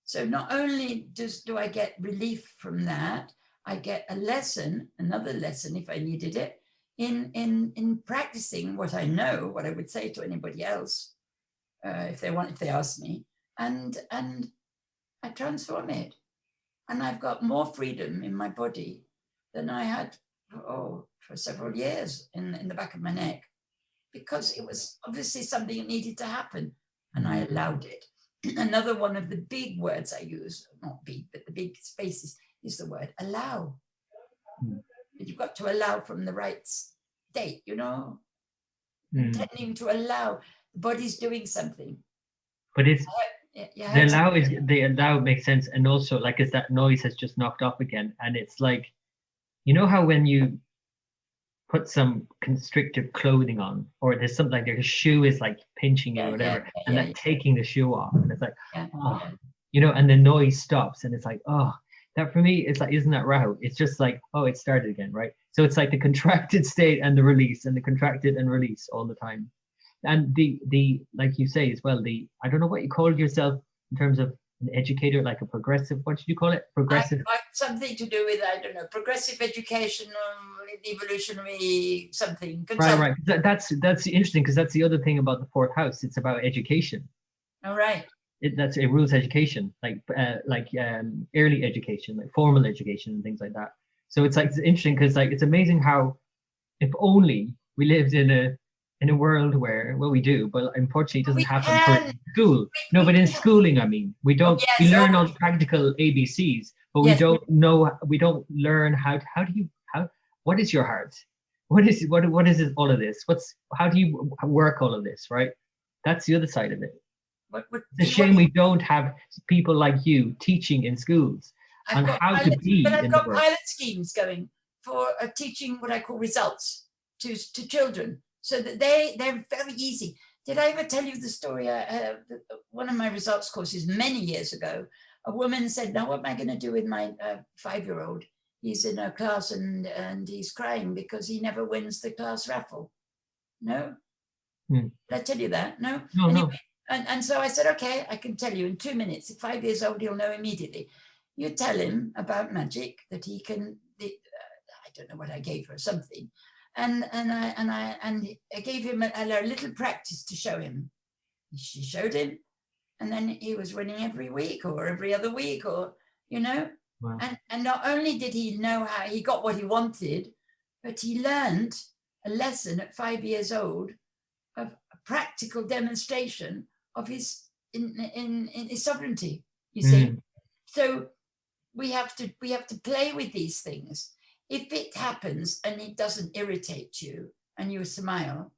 So not only do I get relief from that, I get a lesson, another lesson if I needed it, in practicing what I know, what I would say to anybody else, if they ask me, and I transform it. And I've got more freedom in my body than I had for several years in the back of my neck, because it was obviously something that needed to happen, and I allowed it. Another one of the big words I use, not big, but the big spaces, is the word allow. You've got to allow from the right state, intending to allow. The body's doing something.
But it's the allow makes sense, and also like is that noise has just knocked off again, and it's like, how when you put some constrictive clothing on, or there's something like your shoe is like pinching you or whatever, and then taking the shoe off, and it's like, and the noise stops, and it's like, that for me, it's like, isn't that Rahu? It's just like, it started again, right? So it's like the contracted state and the release, and the contracted and release all the time. And the like you say as well, I don't know what you called yourself in terms of an educator, like a progressive, what did you call it? Progressive.
Something to do with, I don't know, progressive education or evolutionary something.
Right. That's interesting, because that's the other thing about the fourth house. It's about education.
All right.
It rules education, like early education, like formal education and things like that. So it's interesting, because like it's amazing how, if only we lived in a world where, well, we do, but unfortunately it doesn't happen for school. No, but in schooling, I mean, we don't. We learn all practical ABCs, but we don't know. We don't learn how do you what is your heart? What is all of this? How do you work all of this? Right? That's the other side of it. It's a shame we don't have people like you teaching in schools on how to be.
But I've got pilot schemes going for teaching what I call results to children, so that they're very easy. Did I ever tell you the story? One of my results courses many years ago, a woman said, now what am I going to do with my 5-year-old? He's in a class and he's crying because he never wins the class raffle. No? Did I tell you that? No?
No.
And so I said, okay, I can tell you in 2 minutes. At 5 years old, he'll know immediately. You tell him about magic, that he can, I don't know what I gave her, something. And I gave him a little practice to show him. She showed him, and then he was winning every week or every other week, or Wow. And not only did he know how he got what he wanted, but he learned a lesson at 5 years old of a practical demonstration of his in his sovereignty. You see, so we have to play with these things. If it happens and it doesn't irritate you, and you smile,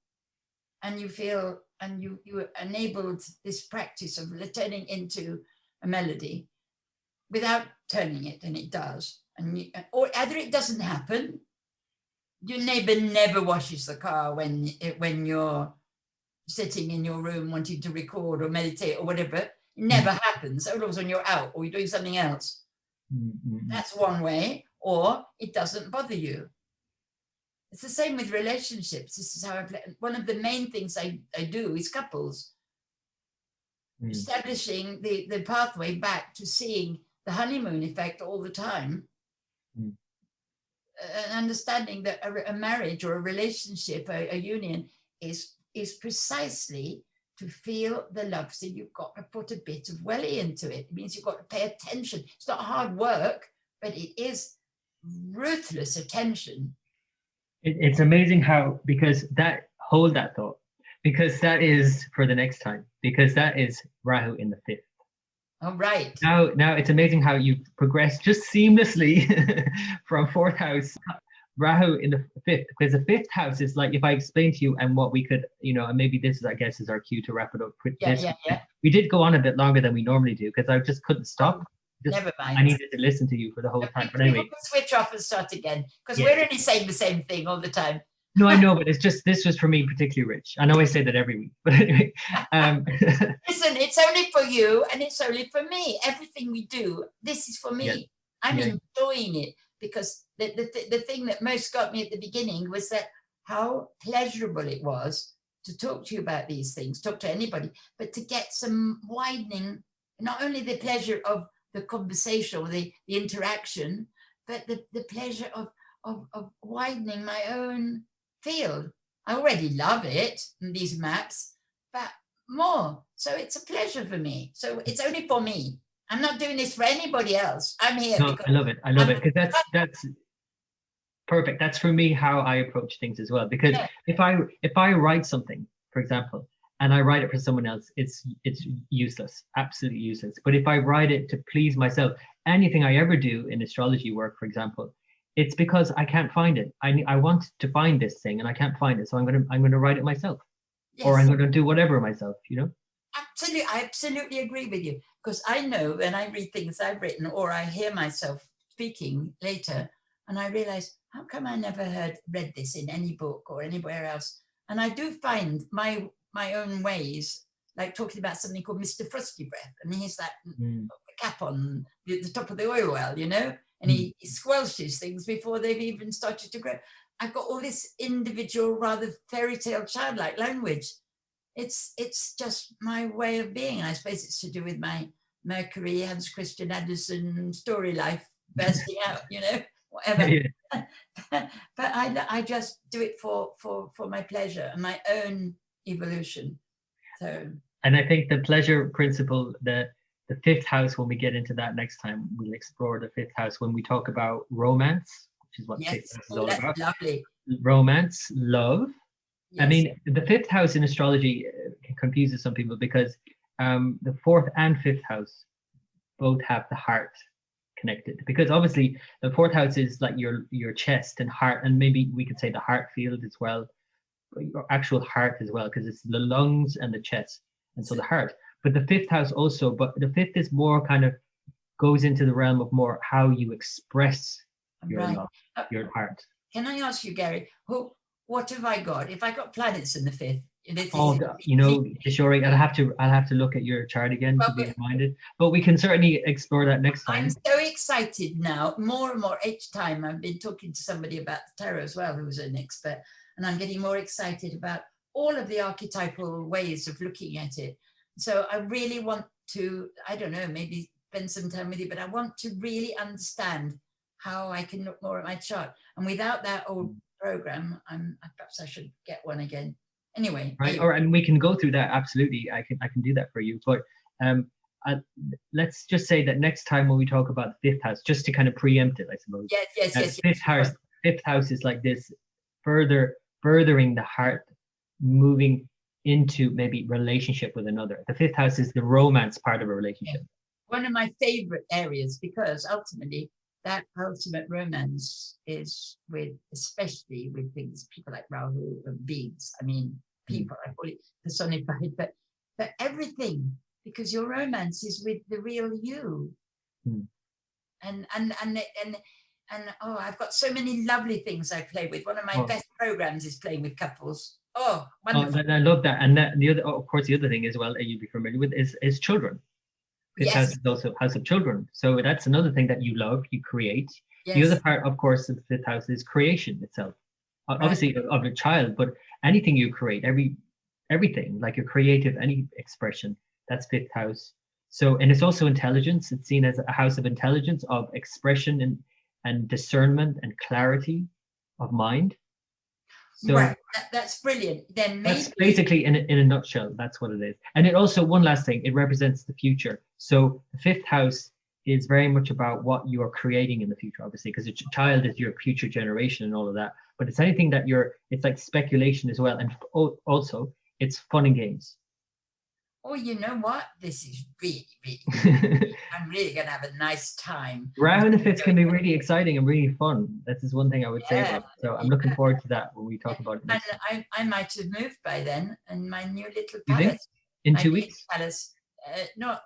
and you feel, and you enabled this practice of turning into a melody without turning it, and it does, or either it doesn't happen. Your neighbor never washes the car when you're sitting in your room wanting to record or meditate or whatever. It never happens. Always when you're out or you're doing something else. That's one way. Or it doesn't bother you. It's the same with relationships. This is how I play. One of the main things I do is couples. Establishing the pathway back to seeing the honeymoon effect all the time. Understanding that a marriage or a relationship, a union is precisely to feel the love. So you've got to put a bit of welly into it. It means you've got to pay attention. It's not hard work, but it is ruthless attention.
It's amazing how, because hold that thought, because that is for the next time, because that is Rahu in the 5th.
All right.
Now it's amazing how you progress just seamlessly from 4th house, Rahu in the 5th, because the 5th house is like, if I explain to you and what we could, and maybe this is, I guess, is our cue to wrap it up.
Yeah.
We did go on a bit longer than we normally do, because I just couldn't stop.
Never mind.
I needed to listen to you for the whole time. But anyway,
switch off and start again, because we're only saying the same thing all the time.
No, I know, but it's just, this was for me particularly, Rich. I know I say that every week, but anyway.
Listen, it's only for you and it's only for me. Everything we do, this is for me. I'm
Yeah.
enjoying it, because the thing that most got me at the beginning was that how pleasurable it was to talk to you about these things, talk to anybody, but to get some widening, not only the pleasure of the conversation or the interaction, but the pleasure of widening my own field. I already love it, these maps, but more. So it's a pleasure for me. So it's only for me. I'm not doing this for anybody else. I'm here
No,
because
I love it. I love it, because that's perfect. That's for me how I approach things as well. Because
Yeah.
if I write something, for example, and I write it for someone else, it's useless, absolutely useless. But if I write it to please myself, anything I ever do in astrology work, for example, it's because I can't find it. I want to find this thing and I can't find it, so I'm gonna write it myself, or I'm
Yes,
gonna do whatever myself.
absolutely. I absolutely agree with you, because I know when I read things I've written or I hear myself speaking later, and I realize, how come I never read this in any book or anywhere else? And I do find my own ways, like talking about something called Mr. Frosty Breath. I mean, he's that
Mm.
cap on the top of the oil well, and he squelches things before they've even started to grow. I've got all this individual, rather fairy tale childlike language. It's just my way of being. I suppose it's to do with my Mercury, Hans Christian Andersen story life bursting out, whatever.
Yeah.
But I just do it for my pleasure and my own evolution. So
And I think the pleasure principle, the fifth house, when we get into that next time, we'll explore the fifth house when we talk about romance, which is what
yes,
fifth house is all
that's
about.
lovely.
Romance, love.
Yes.
I mean, the fifth house in astrology confuses some people, because the fourth and fifth house both have the heart connected, because obviously the fourth house is like your chest and heart, and maybe we could say the heart field as well, but your actual heart as well, because it's the lungs and the chest, and so the heart. But the fifth house also, but the fifth is more kind of goes into the realm of more how you express your
Right.
love, your heart.
Can I ask you, Gary, what have I got? If I got planets in the fifth,
Kishori, I'll have to look at your chart again to be reminded. But we can certainly explore that next time.
I'm so excited now, more and more each time. I've been talking to somebody about the tarot as well, who's an expert, and I'm getting more excited about all of the archetypal ways of looking at it. So I really want to, I don't know, maybe spend some time with you, but I want to really understand how I can look more at my chart. And without that old program, perhaps I should get one again. Anyway,
right, or and we can go through that. Absolutely, I can do that for you. But let's just say that next time when we talk about the fifth house, just to kind of preempt it, I suppose.
Yes.
Fifth house is like this, furthering the heart, moving into maybe relationship with another. The fifth house is the romance part of a relationship.
One of my favorite areas, because ultimately that ultimate romance is especially with things, people like Rahu and beings. I mean, people, I call it personified, but everything, because your romance is with the real you. And oh, I've got so many lovely things I play with. One of my best programs is playing with couples. Oh, wonderful.
I love that. And the other, of course, the other thing as well that you'd be familiar with is children. Fifth house is also house of children. So that's another thing that you love, you create. Yes. The other part, of course, of the fifth house is creation itself. Right. Obviously of a child, but anything you create, everything, like your creative, any expression, that's fifth house. So, and it's also intelligence. It's seen as a house of intelligence, of expression and discernment and clarity of mind. So
right, that's brilliant. Then maybe
that's basically in a nutshell, that's what it is. And it also, one last thing, it represents the future. So the fifth house is very much about what you are creating in the future, obviously, because a child is your future generation and all of that. But it's anything that it's like speculation as well. And also it's fun and games.
Oh, you know what? This is really, I'm really going to have a nice time.
Rahu in the fifth can be really exciting and really fun. That is one thing I would say about it. So I'm looking forward to that when we talk about it next
time. I might have moved by then, and my new little palace.
You think? In 2 weeks?
Palace. No.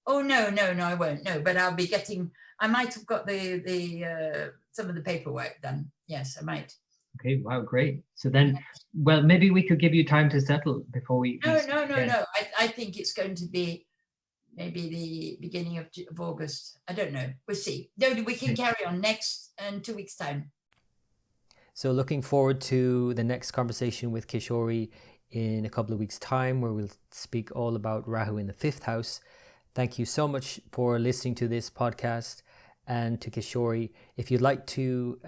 Oh, no, I won't. No, but I'll be getting, I might have got the some of the paperwork done. Yes, I might.
Okay, wow, great. So then, well, maybe we could give you time to settle before we...
No. I think it's going to be maybe the beginning of August. I don't know. We'll see. No, we can carry on next in 2 weeks' time.
So looking forward to the next conversation with Kishori in a couple of weeks' time, where we'll speak all about Rahu in the 5th house. Thank you so much for listening to this podcast. And to Kishori, if you'd like to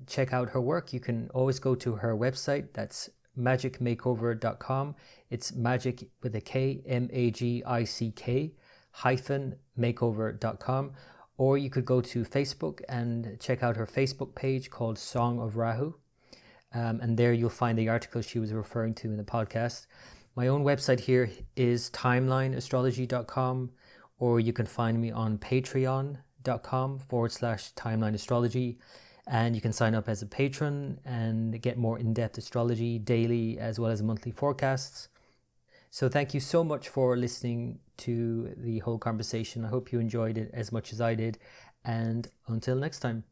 check out her work, you can always go to her website. That's magicmakeover.com. It's magic with a K, MAGICK -makeover.com. Or you could go to Facebook and check out her Facebook page called Song of Rahu. And there you'll find the article she was referring to in the podcast. My own website here is timelineastrology.com, or you can find me on patreon.com/timelineastrology. And you can sign up as a patron and get more in-depth astrology daily as well as monthly forecasts. So thank you so much for listening to the whole conversation. I hope you enjoyed it as much as I did. And until next time.